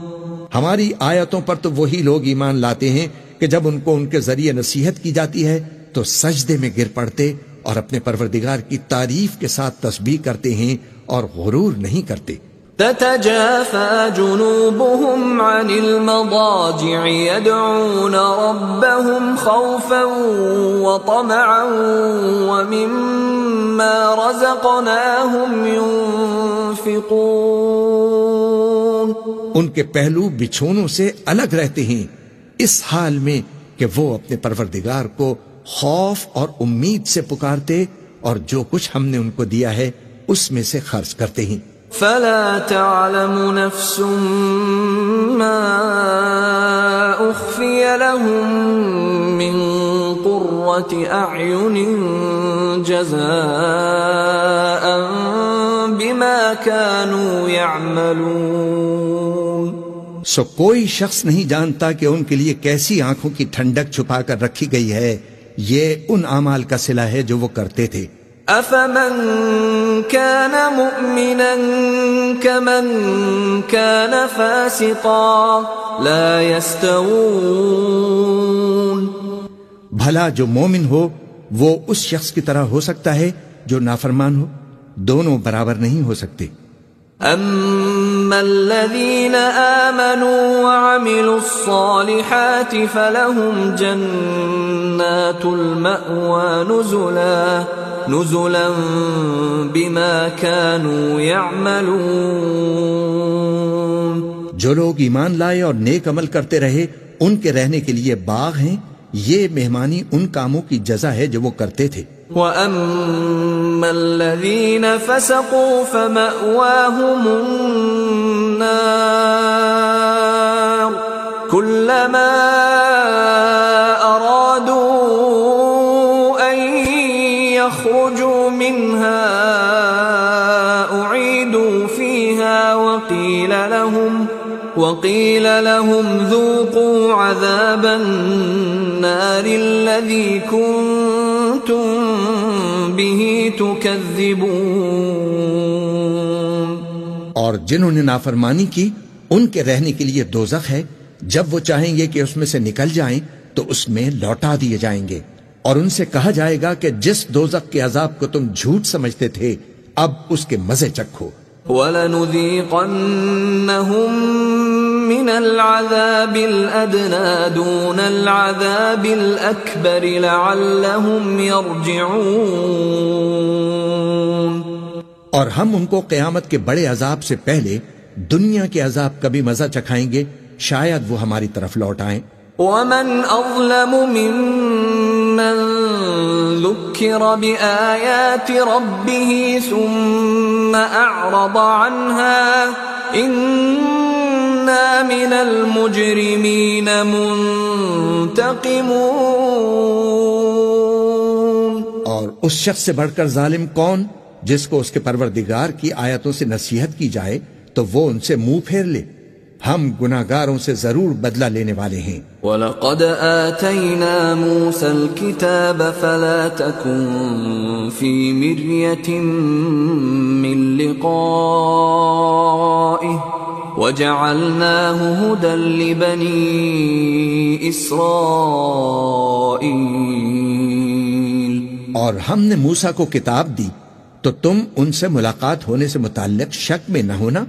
ہماری آیتوں پر تو وہی لوگ ایمان لاتے ہیں کہ جب ان کو ان کے ذریعے نصیحت کی جاتی ہے تو سجدے میں گر پڑتے اور اپنے پروردگار کی تعریف کے ساتھ تسبیح کرتے ہیں اور غرور نہیں کرتے۔ تتجافى جنوبهم عن المضاجع يدعون ربهم خوفا وطمعا ومما رزقناهم ينفقون۔ ان کے پہلو بچھونوں سے الگ رہتے ہیں اس حال میں کہ وہ اپنے پروردگار کو خوف اور امید سے پکارتے اور جو کچھ ہم نے ان کو دیا ہے اس میں سے خرچ کرتے ہیں۔ فلا تعلم نفس ما اخفي لهم من قرة اعين جزاء بما كانوا يعملون۔ سو کوئی شخص نہیں جانتا کہ ان کے لیے کیسی آنکھوں کی ٹھنڈک چھپا کر رکھی گئی ہے، یہ ان اعمال کا صلہ ہے جو وہ کرتے تھے۔ افمن كان مؤمنا كمن كان فاسقا لا يستوون۔ بھلا جو مومن ہو وہ اس شخص کی طرح ہو سکتا ہے جو نافرمان ہو؟ دونوں برابر نہیں ہو سکتے۔ اما الذين آمنوا وعملوا الصالحات فلهم جنات المأوى نزلا بما كانوا يعملون۔ جو لوگ ایمان لائے اور نیک عمل کرتے رہے ان کے رہنے کے لیے باغ ہیں، یہ مہمانی ان کاموں کی جزا ہے جو وہ کرتے تھے۔ وَأَمَّا الَّذِينَ فَسَقُوا فَمَأْوَاهُمُ النَّارُ كُلَّمَا أَرَادُوا أَن يَخْرُجُوا مِنْهَا أُعِيدُوا فِيهَا وَقِيلَ لَهُمْ ذُوقُوا عَذَابَ النَّارِ الَّذِي كُنتُمْ به تكذبون. اور جنہوں نے نافرمانی کی ان کے رہنے کے لیے دوزخ ہے، جب وہ چاہیں گے کہ اس میں سے نکل جائیں تو اس میں لوٹا دیے جائیں گے، اور ان سے کہا جائے گا کہ جس دوزخ کے عذاب کو تم جھوٹ سمجھتے تھے اب اس کے مزے چکھو. وَلَنُذِيقَنَّهُم مِّنَ الْعَذَابِ الْأَدْنَىٰ دُونَ الْعَذَابِ الْأَكْبَرِ لَعَلَّهُمْ يَرْجِعُونَ. اور ہم ان کو قیامت کے بڑے عذاب سے پہلے دنیا کے عذاب کا بھی مزہ چکھائیں گے، شاید وہ ہماری طرف لوٹ آئیں. وَمَنْ أَظْلَمُ مِمَّنْ ذُكِّرَ بِآيَاتِ رَبِّهِ ثُمَّ أَعْرَضَ عَنْهَا إِنَّا مِنَ الْمُجْرِمِينَ مُنْتَقِمُونَ. اور اس شخص سے بڑھ کر ظالم کون جس کو اس کے پروردگار کی آیتوں سے نصیحت کی جائے تو وہ ان سے منہ پھیر لے. ہم گناہگاروں سے ضرور بدلہ لینے والے ہیں. وَلَقَدْ آتَيْنَا مُوسَى الْكِتَابَ فَلَا تَكُنْ فِي مِرْيَةٍ مِّن لِقَائِهِ وَجَعَلْنَاهُ هُدًى لِبَنِي إِسْرَائِيلَ. اور ہم نے موسیٰ کو کتاب دی تو تم ان سے ملاقات ہونے سے متعلق شک میں نہ ہونا،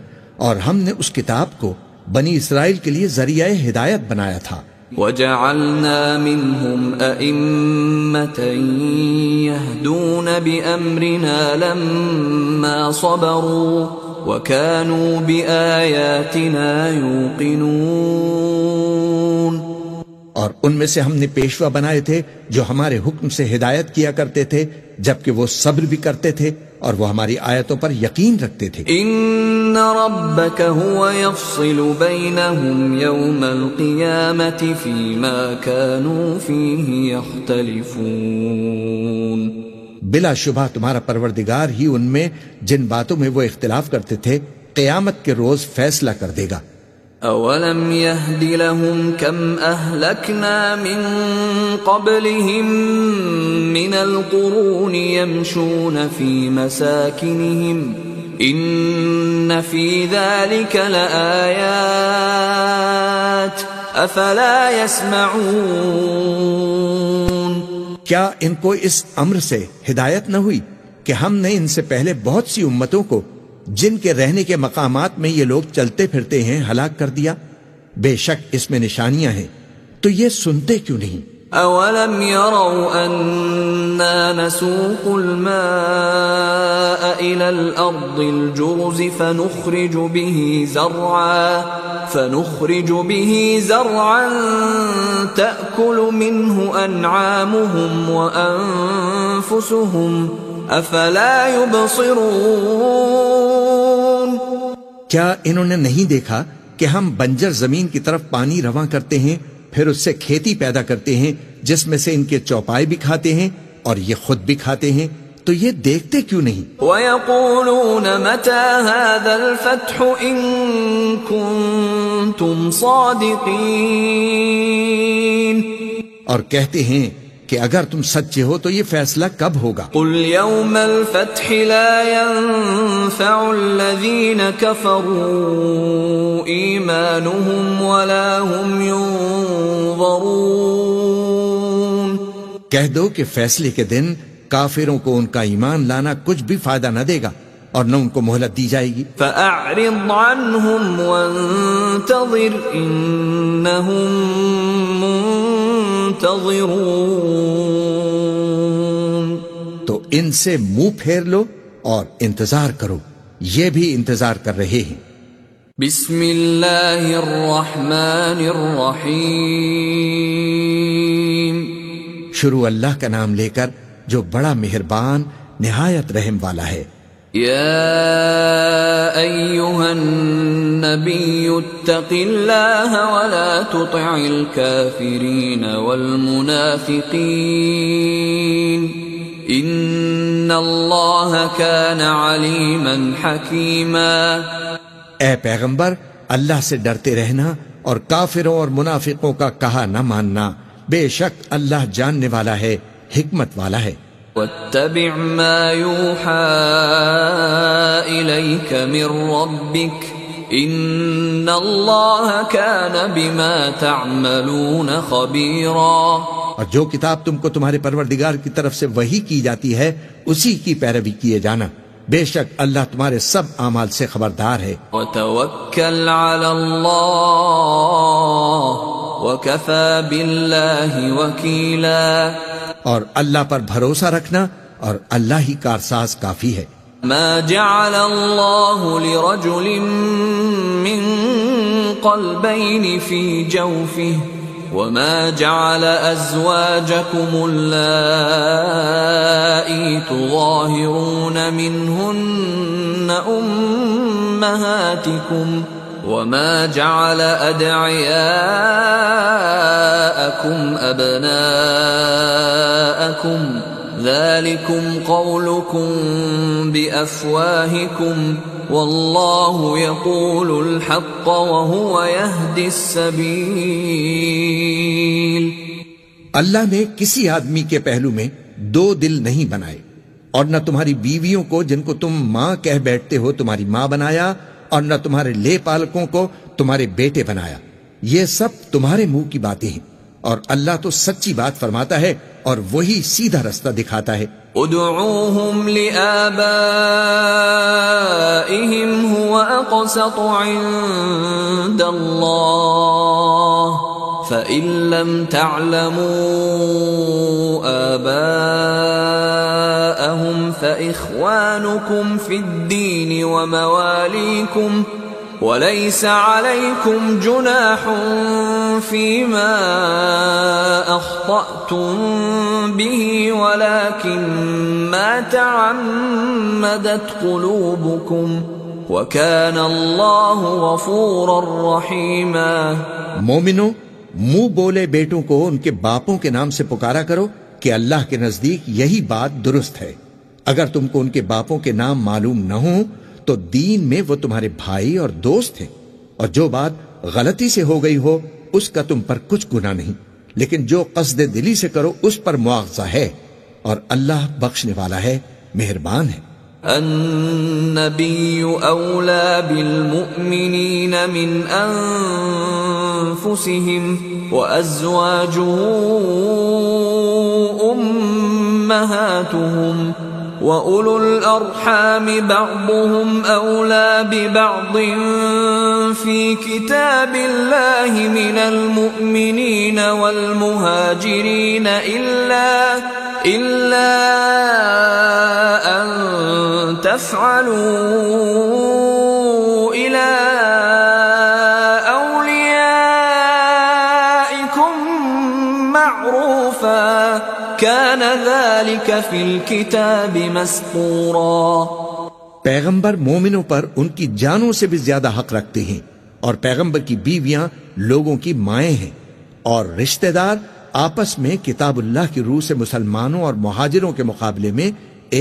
اور ہم نے اس کتاب کو بنی اسرائیل کے لیے ذریعہ ہدایت بنایا تھا. وَجَعَلْنَا مِنْهُمْ أَئِمَّةً يَهْدُونَ بِأَمْرِنَا لَمَّا صَبَرُوا وَكَانُوا بِآيَاتِنَا يُوقِنُونَ. اور ان میں سے ہم نے پیشوا بنائے تھے جو ہمارے حکم سے ہدایت کیا کرتے تھے، جبکہ وہ صبر بھی کرتے تھے اور وہ ہماری آیتوں پر یقین رکھتے تھے. ان ربک هو یفصل بینہم یوم القیامة فیما كانوا فیہ یختلفون. بلا شبہ تمہارا پروردگار ہی ان میں جن باتوں میں وہ اختلاف کرتے تھے قیامت کے روز فیصلہ کر دے گا. اولم يهد لهم كم اهلكنا من قبلهم من القرون يمشون في مساكنهم ان في ذلك لآيات افلا يسمعون. کیا ان کو اس امر سے ہدایت نہ ہوئی کہ ہم نے ان سے پہلے بہت سی امتوں کو جن کے رہنے کے مقامات میں یہ لوگ چلتے پھرتے ہیں ہلاک کر دیا؟ بے شک اس میں نشانیاں ہیں، تو یہ سنتے کیوں نہیں؟ اولم يروا اننا نسوق الماء الى الارض الجرز فنخرج به زرعا تأكل منه انعامهم وانفسهم افلا يبصرون. کیا انہوں نے نہیں دیکھا کہ ہم بنجر زمین کی طرف پانی رواں کرتے ہیں، پھر اس سے کھیتی پیدا کرتے ہیں جس میں سے ان کے چوپائے بھی کھاتے ہیں اور یہ خود بھی کھاتے ہیں، تو یہ دیکھتے کیوں نہیں؟ وَيَقُولُونَ مَتَى هَذَا الْفَتْحُ إِن كُنتُمْ صَادِقِينَ. اور کہتے ہیں کہ اگر تم سچے ہو تو یہ فیصلہ کب ہوگا؟ قُلْ يَوْمَ الْفَتْحِ لَا يَنفَعُ الَّذِينَ كَفَرُوا إِيمَانُهُمْ وَلَا هُمْ يُنظَرُونَ. کہہ دو کہ فیصلے کے دن کافروں کو ان کا ایمان لانا کچھ بھی فائدہ نہ دے گا اور نہ ان کو مہلت دی جائے گی. فَأَعْرِضْ عَنْهُمْ وَانتَظِرْ إِنَّهُمْ منتظرون. تو ان سے منہ پھیر لو اور انتظار کرو، یہ بھی انتظار کر رہے ہیں. بسم اللہ الرحمن الرحیم. شروع اللہ کا نام لے کر جو بڑا مہربان نہایت رحم والا ہے. یا ایہا النبی اتق اللہ ولا تطع الكافرین والمنافقین ان اللہ کان علیما حکیما. اے پیغمبر، اللہ سے ڈرتے رہنا اور کافروں اور منافقوں کا کہا نہ ماننا، بے شک اللہ جاننے والا ہے، حکمت والا ہے. واتبع ما يوحى إليك من ربك إن الله كان بما تعملون خبيرا. اور جو کتاب تم کو تمہارے پروردگار کی طرف سے وحی کی جاتی ہے اسی کی پیروی کیے جانا، بے شک اللہ تمہارے سب اعمال سے خبردار ہے. وتوکل علی اللہ وکفی باللہ وکیلا. اور اللہ پر بھروسہ رکھنا اور اللہ ہی کارساز کافی ہے. ما جعل اللہ لرجل من قلبین فی جوفه وما جعل ازواجکم اللائي تظاہرون منہن امہاتکم وما جعل ادعیاءکم ابناءکم ذلكم قولكم بأفواهكم والله يقول الحق وهو يهدي السبيل. اللہ نے کسی آدمی کے پہلو میں دو دل نہیں بنائے، اور نہ تمہاری بیویوں کو جن کو تم ماں کہہ بیٹھتے ہو تمہاری ماں بنایا، اور نہ تمہارے لے پالکوں کو تمہارے بیٹے بنایا. یہ سب تمہارے منہ کی باتیں ہیں، اور اللہ تو سچی بات فرماتا ہے اور وہی سیدھا رستہ دکھاتا ہے. ادعوهم لآبائهم هو أقسط عند الله فإن لم تعلموا آباءهم فإخوانكم في الدين ومواليكم وليس عليكم جناح فيما أخطأتم به ولكن ما تعمدت قلوبكم وكان الله غفورا رحيما. مومنو، منہ بولے بیٹوں کو ان کے باپوں کے نام سے پکارا کرو کہ اللہ کے نزدیک یہی بات درست ہے. اگر تم کو ان کے باپوں کے نام معلوم نہ ہوں تو دین میں وہ تمہارے بھائی اور دوست ہیں، اور جو بات غلطی سے ہو گئی ہو اس کا تم پر کچھ گناہ نہیں، لیکن جو قصد دلی سے کرو اس پر مواخذہ ہے، اور اللہ بخشنے والا ہے، مہربان ہے. النبی اولا بالمؤمنین من انفسهم وازواجه امہاتهم وَأُولُو الْأَرْحَامِ بَعْضُهُمْ أَوْلَى بِبَعْضٍ فِي كِتَابِ اللَّهِ مِنَ الْمُؤْمِنِينَ وَالْمُهَاجِرِينَ إِلَّا أَن تَفْعَلُوا إِلَى أَوْلِيَائِكُمْ مَعْرُوفًا كَانَ ذَلِكَ فِي الْكِتَابِ مَسْطُورًا. پیغمبر مومنوں پر ان کی جانوں سے بھی زیادہ حق رکھتے ہیں، اور پیغمبر کی بیویاں لوگوں کی مائیں ہیں، اور رشتہ دار آپس میں کتاب اللہ کی روح سے مسلمانوں اور مہاجروں کے مقابلے میں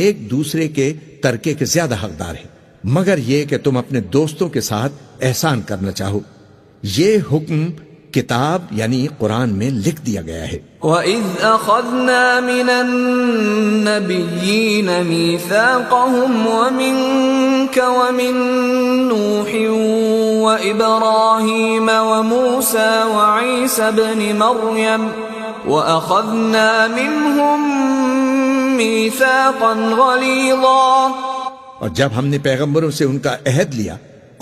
ایک دوسرے کے ترکے کے زیادہ حقدار ہیں، مگر یہ کہ تم اپنے دوستوں کے ساتھ احسان کرنا چاہو. یہ حکم کتاب یعنی قرآن میں لکھ دیا گیا ہے. وَإِذْ أَخَذْنَا مِنَ النَّبِيِّينَ مِيثَاقَهُمْ وَمِنْكَ وَمِنْ نُوحٍ وَإِبْرَاهِيمَ وَمُوسَى وَعِيسَى ابْنِ مَرْيَمَ وَأَخَذْنَا مِنْهُمْ مِيثَاقًا غَلِيظًا. اور جب ہم نے پیغمبروں سے ان کا عہد لیا،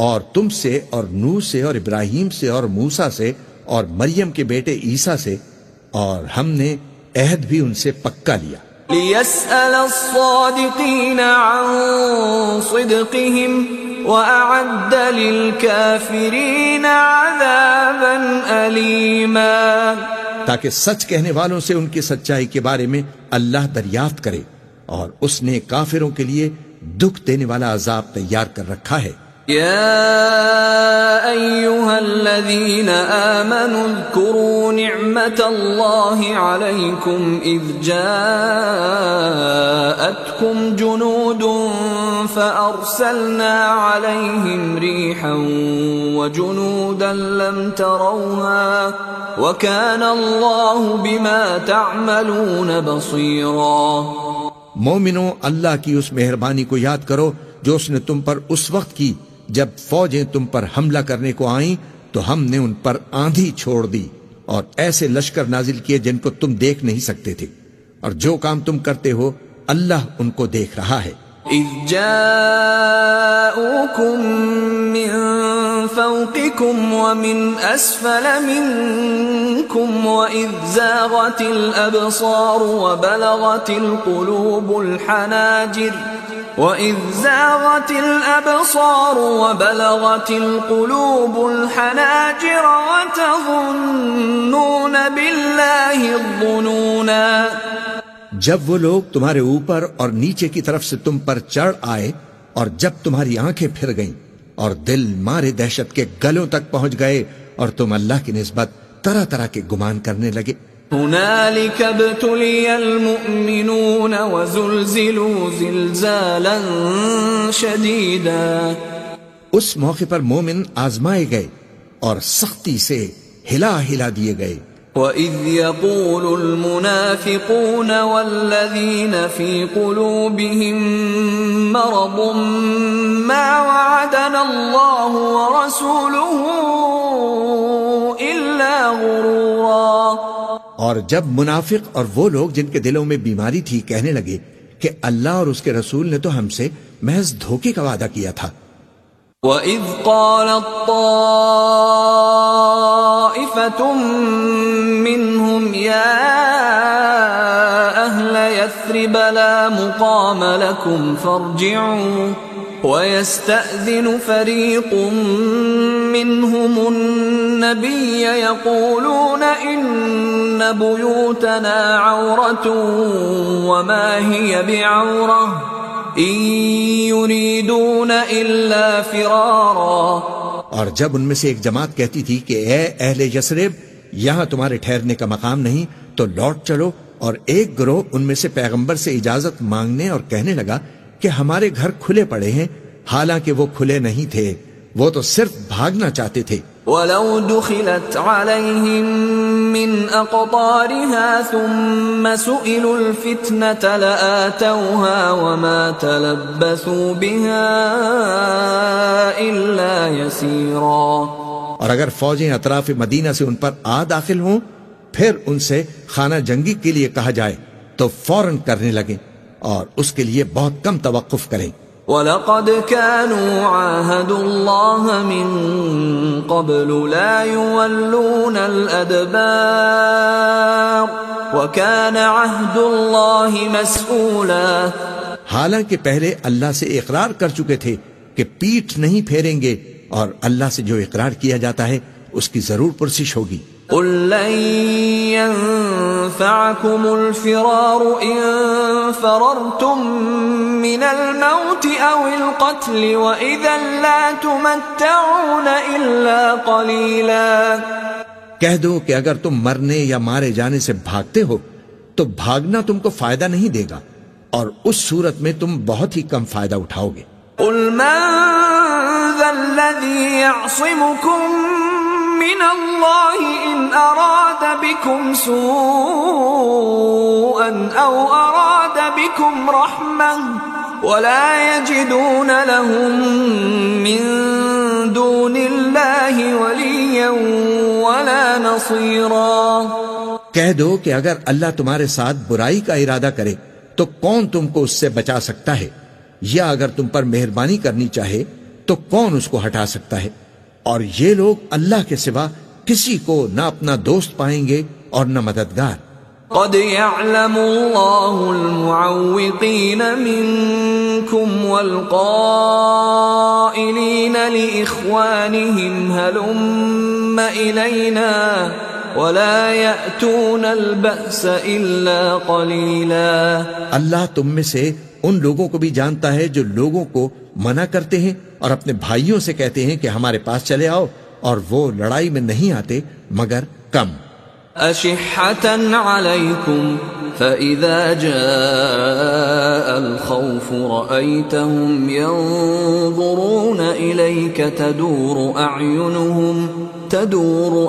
اور تم سے اور نوح سے اور ابراہیم سے اور موسیٰ سے اور مریم کے بیٹے عیسیٰ سے، اور ہم نے عہد بھی ان سے پکا لیا. لِيَسْأَلَ الصَّادِقِينَ عَنْ صِدْقِهِمْ وَأَعَدَّ لِلْكَافِرِينَ عَذَابًا أَلِيمًا. تاکہ سچ کہنے والوں سے ان کی سچائی کے بارے میں اللہ دریافت کرے، اور اس نے کافروں کے لیے دکھ دینے والا عذاب تیار کر رکھا ہے. يا أيها الذين آمنوا اذكروا نعمة الله عليكم إذ جاءتكم جنود فأرسلنا عليهم ريحا وجنودا لم تروها وكان الله بما تعملون بصيرا. مومنوں، اللہ کی اس مہربانی کو یاد کرو جو اس نے تم پر اس وقت کی جب فوجیں تم پر حملہ کرنے کو آئیں تو ہم نے ان پر آندھی چھوڑ دی اور ایسے لشکر نازل کیے جن کو تم دیکھ نہیں سکتے تھے، اور جو کام تم کرتے ہو اللہ ان کو دیکھ رہا ہے۔ اذ جاءوكم من فوقكم ومن اسفل منكم واذ زاغت الابصار وبلغت القلوب الحناجر وَإِذْ زَاغَتِ الْأَبْصَارُ وَبَلَغَتِ الْقُلُوبُ الْحَنَاجِرَ وَتَظُنُّونَ بِاللَّهِ الظُّنُونَا۔ جب وہ لوگ تمہارے اوپر اور نیچے کی طرف سے تم پر چڑھ آئے اور جب تمہاری آنکھیں پھر گئیں اور دل مارے دہشت کے گلوں تک پہنچ گئے اور تم اللہ کی نسبت طرح طرح کے گمان کرنے لگے۔ هنالك ابتلي المؤمنون وزلزلوا زلزالا شديدا۔ اس موقع پر مومن آزمائے گئے اور سختی سے ہلا دیے گئے۔ وَإِذْ يَقُولُ الْمُنَافِقُونَ وَالَّذِينَ فِي قُلُوبِهِم مَّرَضٌ مَّا وَعَدَنَا اللَّهُ وَرَسُولُهُ إِلَّا غُرُورًا۔ اور جب منافق اور وہ لوگ جن کے دلوں میں بیماری تھی کہنے لگے کہ اللہ اور اس کے رسول نے تو ہم سے محض دھوکے کا وعدہ کیا تھا۔ وَإِذْ قَالَتْ طَائِفَةٌ مِّنْهُمْ يَا أَهْلَ يَثْرِبَ لَا مُقَامَ لَكُمْ فَارْجِعُوا وَيَسْتَأْذِنُ فَرِيقٌ مِّنْهُمُ النَّبِيَّ يَقُولُونَ إِنَّ بُيُوتَنَا عَوْرَةٌ وَمَا هِيَ بِعَوْرَةٍ إِن يُرِيدُونَ إِلَّا فِرَارًا۔ اور جب ان میں سے ایک جماعت کہتی تھی کہ اے اہل یثرب، یہاں تمہارے ٹھہرنے کا مقام نہیں تو لوٹ چلو، اور ایک گروہ ان میں سے پیغمبر سے اجازت مانگنے اور کہنے لگا کہ ہمارے گھر کھلے پڑے ہیں، حالانکہ وہ کھلے نہیں تھے، وہ تو صرف بھاگنا چاہتے تھے۔ وَلَوْ دُخِلَتْ عَلَيْهِمْ مِنْ أَقْطَارِهَا ثُمَّ سُئِلُوا الْفِتْنَةَ لَآتَوْهَا وَمَا تَلَبَّثُوا بِهَا إِلَّا يَسِيرًا۔ اور اگر فوجیں اطراف مدینہ سے ان پر داخل ہوں پھر ان سے خانہ جنگی کے لیے کہا جائے تو فوراً کرنے لگیں اور اس کے لیے بہت کم توقف کریں۔ وَلَقَدْ كَانُوا عَاهَدُوا اللَّهَ مِن قَبْلُ لَا يُوَلُّونَ الْأَدْبَارَ وَكَانَ عَهْدُ اللَّهِ مَسْئُولًا۔ حالانکہ پہلے اللہ سے اقرار کر چکے تھے کہ پیٹھ نہیں پھیریں گے، اور اللہ سے جو اقرار کیا جاتا ہے اس کی ضرور پرسش ہوگی۔ قُل لَّن يَنفَعَكُمُ الْفِرَارُ إِن فَرَرْتُم مِّنَ الْمَوْتِ أَوِ الْقَتْلِ وَإِذًا لَّا تُمَتَّعُونَ إِلَّا قَلِيلًا۔ کہہ دو کہ اگر تم مرنے یا مارے جانے سے بھاگتے ہو تو بھاگنا تم کو فائدہ نہیں دے گا، اور اس صورت میں تم بہت ہی کم فائدہ اٹھاؤ گے۔ قُلْ مَن ذَا الَّذِي يَعْصِمُكُم مِّنَ اللَّهِ إِنْ أَرَادَ بِكُمْ سُوءًا أَوْ أَرَادَ بِكُمْ رَحْمَةً وَلَا يَجِدُونَ لَهُم مِّن دُونِ اللَّهِ وَلِيًّا وَلَا نَصِيرًا۔ کہہ دو کہ اگر اللہ تمہارے ساتھ برائی کا ارادہ کرے تو کون تم کو اس سے بچا سکتا ہے، یا اگر تم پر مہربانی کرنی چاہے تو کون اس کو ہٹا سکتا ہے؟ اور یہ لوگ اللہ کے سوا کسی کو نہ اپنا دوست پائیں گے اور نہ مددگار۔ قد يعلم الله المعوقين منكم والقائلين لإخوانهم هلم إلينا ولا يأتون البأس إلا قليلا۔ اللہ تم میں سے ان لوگوں کو بھی جانتا ہے جو لوگوں کو منع کرتے ہیں اور اپنے بھائیوں سے کہتے ہیں کہ ہمارے پاس چلے آؤ، اور وہ لڑائی میں نہیں آتے مگر کم۔ أشحة عليكم فإذا جاء الخوف رأيتهم ينظرون إليك تدور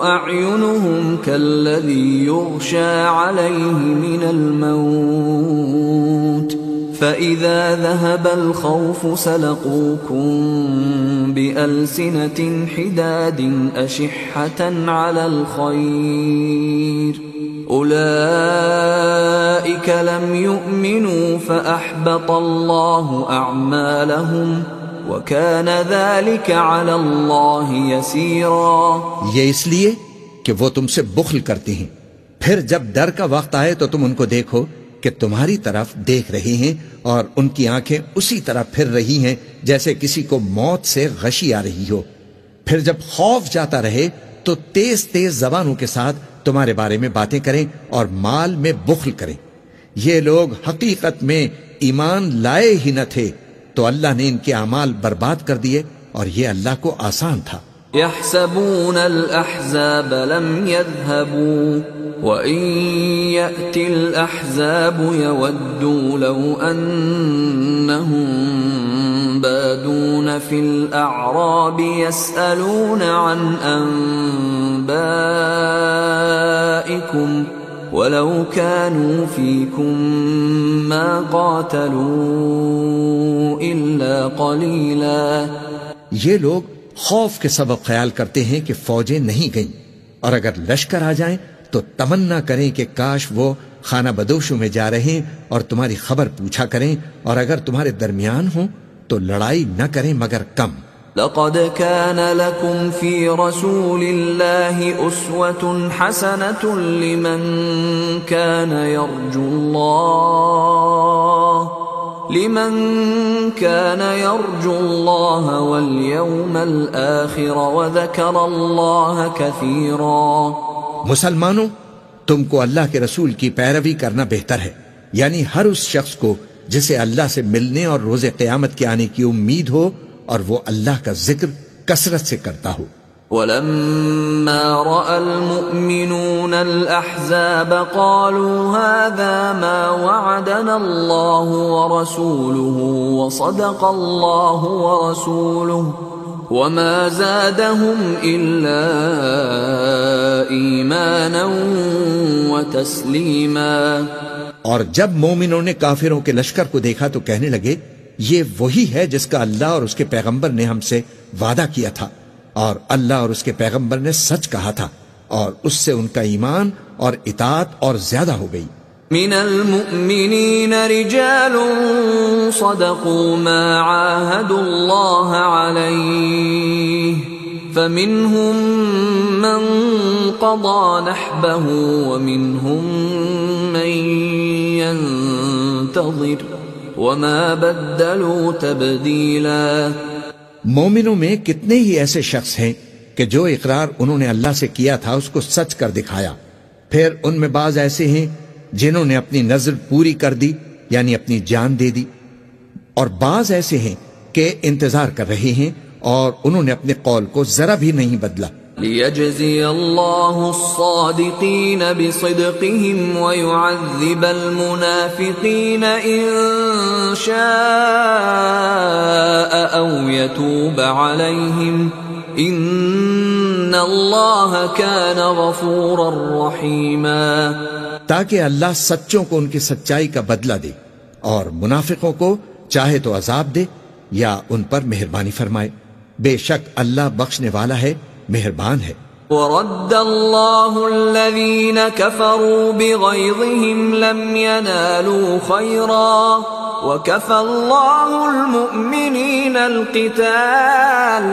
أعينهم كالذي يغشى عليه من الموت فإذا ذهب الخوف سلقوكم بألسنة حداد أشحة على الخير أولئك لم يؤمنوا فأحبط الله أعمالهم وَكَانَ ذَلِكَ عَلَى اللَّهِ يَسِيرًا۔ یہ اس لیے کہ وہ تم سے بخل کرتی ہیں، پھر جب ڈر کا وقت آئے تو تم ان کو دیکھو کہ تمہاری طرف دیکھ رہی ہیں اور ان کی آنکھیں اسی طرح پھر رہی ہیں جیسے کسی کو موت سے غشی آ رہی ہو۔ پھر جب خوف جاتا رہے تو تیز تیز زبانوں کے ساتھ تمہارے بارے میں باتیں کریں اور مال میں بخل کریں۔ یہ لوگ حقیقت میں ایمان لائے ہی نہ تھے، تو اللہ نے ان کے اعمال برباد کر دیے، اور یہ اللہ کو آسان تھا۔ يحسبون الأحزاب لم يذهبوا وإن يأتي الأحزاب يودوا لو أنهم بادون في الأعراب يسألون عن أنبائكم ولو كانوا فيكم ما قاتلوا إلا قليلا۔ یہ لوگ خوف کے سبب خیال کرتے ہیں کہ فوجیں نہیں گئیں، اور اگر لشکر آ جائیں تو تمنا کریں کہ کاش وہ خانہ بدوشوں میں جا رہے اور تمہاری خبر پوچھا کریں، اور اگر تمہارے درمیان ہوں تو لڑائی نہ کریں مگر کم۔ لقد كان لكم في رسول الله أسوة حسنة لمن كان يرجو الله واليوم الآخر وذكر الله كثيرا۔ مسلمانوں، تم کو اللہ کے رسول کی پیروی کرنا بہتر ہے، یعنی ہر اس شخص کو جسے اللہ سے ملنے اور روز قیامت کے آنے کی امید ہو اور وہ اللہ کا ذکر کثرت سے کرتا ہو۔ وَلَمَّا رَأَى الْمُؤْمِنُونَ الْأَحْزَابَ قَالُوا هَذَا مَا وَعَدَنَا اللَّهُ وَرَسُولُهُ وَصَدَقَ اللَّهُ وَرَسُولُهُ وَمَا زَادَهُمْ إِلَّا إِيمَانًا وَتَسْلِيمًا۔ اور جب مومنوں نے کافروں کے لشکر کو دیکھا تو کہنے لگے، یہ وہی ہے جس کا اللہ اور اس کے پیغمبر نے ہم سے وعدہ کیا تھا، اور اللہ اور اس کے پیغمبر نے سچ کہا تھا، اور اس سے ان کا ایمان اور اطاعت اور زیادہ ہو گئی۔ من المؤمنین رجال صدقوا ما عاهدوا الله عليه فمنهم من قضى نحبه ومنهم من ينتظر وما بدلوا تبدیلا۔ مومنوں میں کتنے ہی ایسے شخص ہیں کہ جو اقرار انہوں نے اللہ سے کیا تھا اس کو سچ کر دکھایا، پھر ان میں بعض ایسے ہیں جنہوں نے اپنی نظر پوری کر دی، یعنی اپنی جان دے دی، اور بعض ایسے ہیں کہ انتظار کر رہے ہیں اور انہوں نے اپنے قول کو ذرا بھی نہیں بدلا۔ لِيَجْزِيَ اللَّهُ الصَّادِقِينَ بِصِدْقِهِمْ وَيُعَذِّبَ الْمُنَافِقِينَ إِن شَاءَ أَوْ يَتُوبَ عَلَيْهِمْ إِنَّ اللَّهَ كَانَ غَفُورًا رَحِيمًا۔ تاکہ اللہ سچوں کو ان کی سچائی کا بدلہ دے، اور منافقوں کو چاہے تو عذاب دے یا ان پر مہربانی فرمائے، بے شک اللہ بخشنے والا ہے، مہربان ہے۔ وَرَدَّ اللَّهُ الَّذِينَ كَفَرُوا بِغَيْظِهِمْ لَمْ يَنَالُوا خَيْرًا وَكَفَى اللَّهُ الْمُؤْمِنِينَ الْقِتَالَ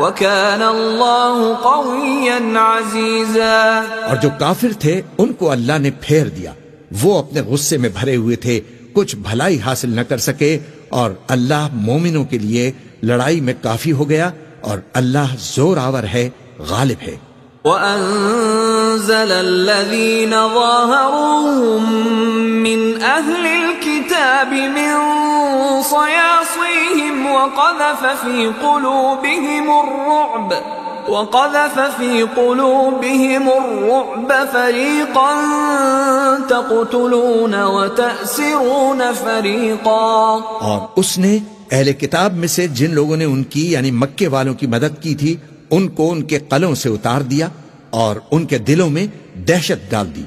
وَكَانَ اللَّهُ قَوِيًّا عَزِيزًا۔ اور جو کافر تھے ان کو اللہ نے پھیر دیا، وہ اپنے غصے میں بھرے ہوئے تھے، کچھ بھلائی حاصل نہ کر سکے، اور اللہ مومنوں کے لیے لڑائی میں کافی ہو گیا، اور اللہ زور آور ہے، غالب ہے۔ وَأَنزَلَ الَّذِينَ ظَاهَرُوهُم مِّنْ أَهْلِ الْكِتَابِ مِنْ صَيَاصِيهِمْ وَقَذَفَ فِي قُلُوبِهِمُ الرُّعْبَ فَرِيقًا تَقْتُلُونَ وَتَأْسِرُونَ فَرِيقًا۔ اور اس نے اہل کتاب میں سے جن لوگوں نے ان کی یعنی مکے والوں کی مدد کی تھی ان کو ان کے قلعوں سے اتار دیا اور ان کے دلوں میں دہشت ڈال دی،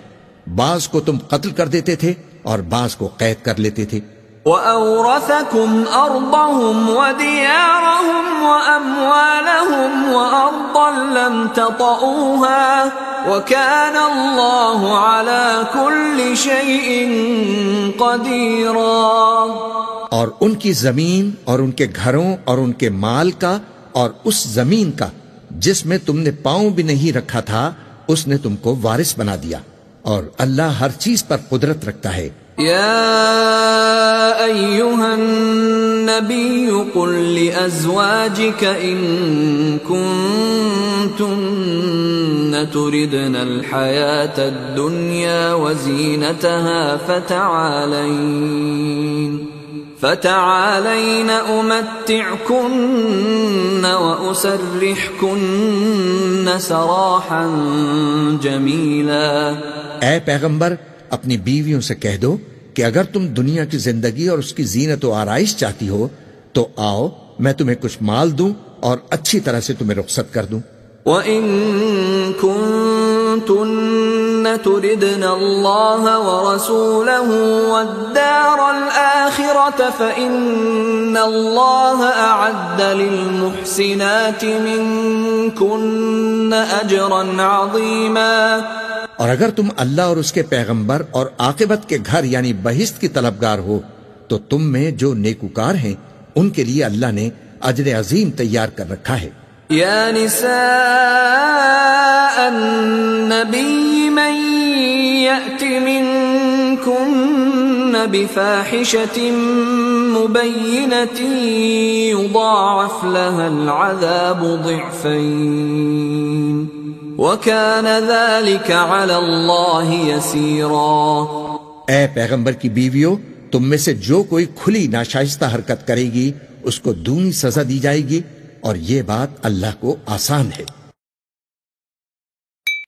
بعض کو تم قتل کر دیتے تھے اور بعض کو قید کر لیتے تھے۔ وأورثكم أرضهم وديارهم وأموالهم وأرضا لم تطئوها وكان الله على كل شيء قديرا. اور ان کی زمین اور ان کے گھروں اور ان کے مال کا اور اس زمین کا جس میں تم نے پاؤں بھی نہیں رکھا تھا اس نے تم کو وارث بنا دیا، اور اللہ ہر چیز پر قدرت رکھتا ہے. يا أيها النبي قل لأزواجك إن كنتن تردن الحياة الدنيا وزينتها فتعالين أمتعكن وأسرحكن سراحا جميلا. اے پیغمبر اپنی بیویوں سے کہہ دو کہ اگر تم دنیا کی زندگی اور اس کی زینت و آرائش چاہتی ہو تو آؤ میں تمہیں کچھ مال دوں اور اچھی طرح سے تمہیں رخصت کر دوں. وَإِن كُنتُنَّ تُرِدْنَ اللَّهَ وَرَسُولَهُ وَالدَّارَ الْآخِرَةَ فَإِنَّ اللَّهَ أَعَدَّ لِلْمُحْسِنَاتِ مِنكُنَّ أَجْرًا عَظِيمًا. اور اگر تم اللہ اور اس کے پیغمبر اور عاقبت کے گھر یعنی بہشت کی طلبگار ہو تو تم میں جو نیکوکار ہیں ان کے لیے اللہ نے اجر عظیم تیار کر رکھا ہے. یا نساء النبی من یأت منکن بفاحشة مبینة یضاعف لها العذاب ضعفین وَكَانَ ذَلِكَ عَلَى اللَّهِ يَسِيرًا. اے پیغمبر کی بیویوں، تم میں سے جو کوئی کھلی ناشائستہ حرکت کرے گی اس کو دونی سزا دی جائے گی، اور یہ بات اللہ کو آسان ہے.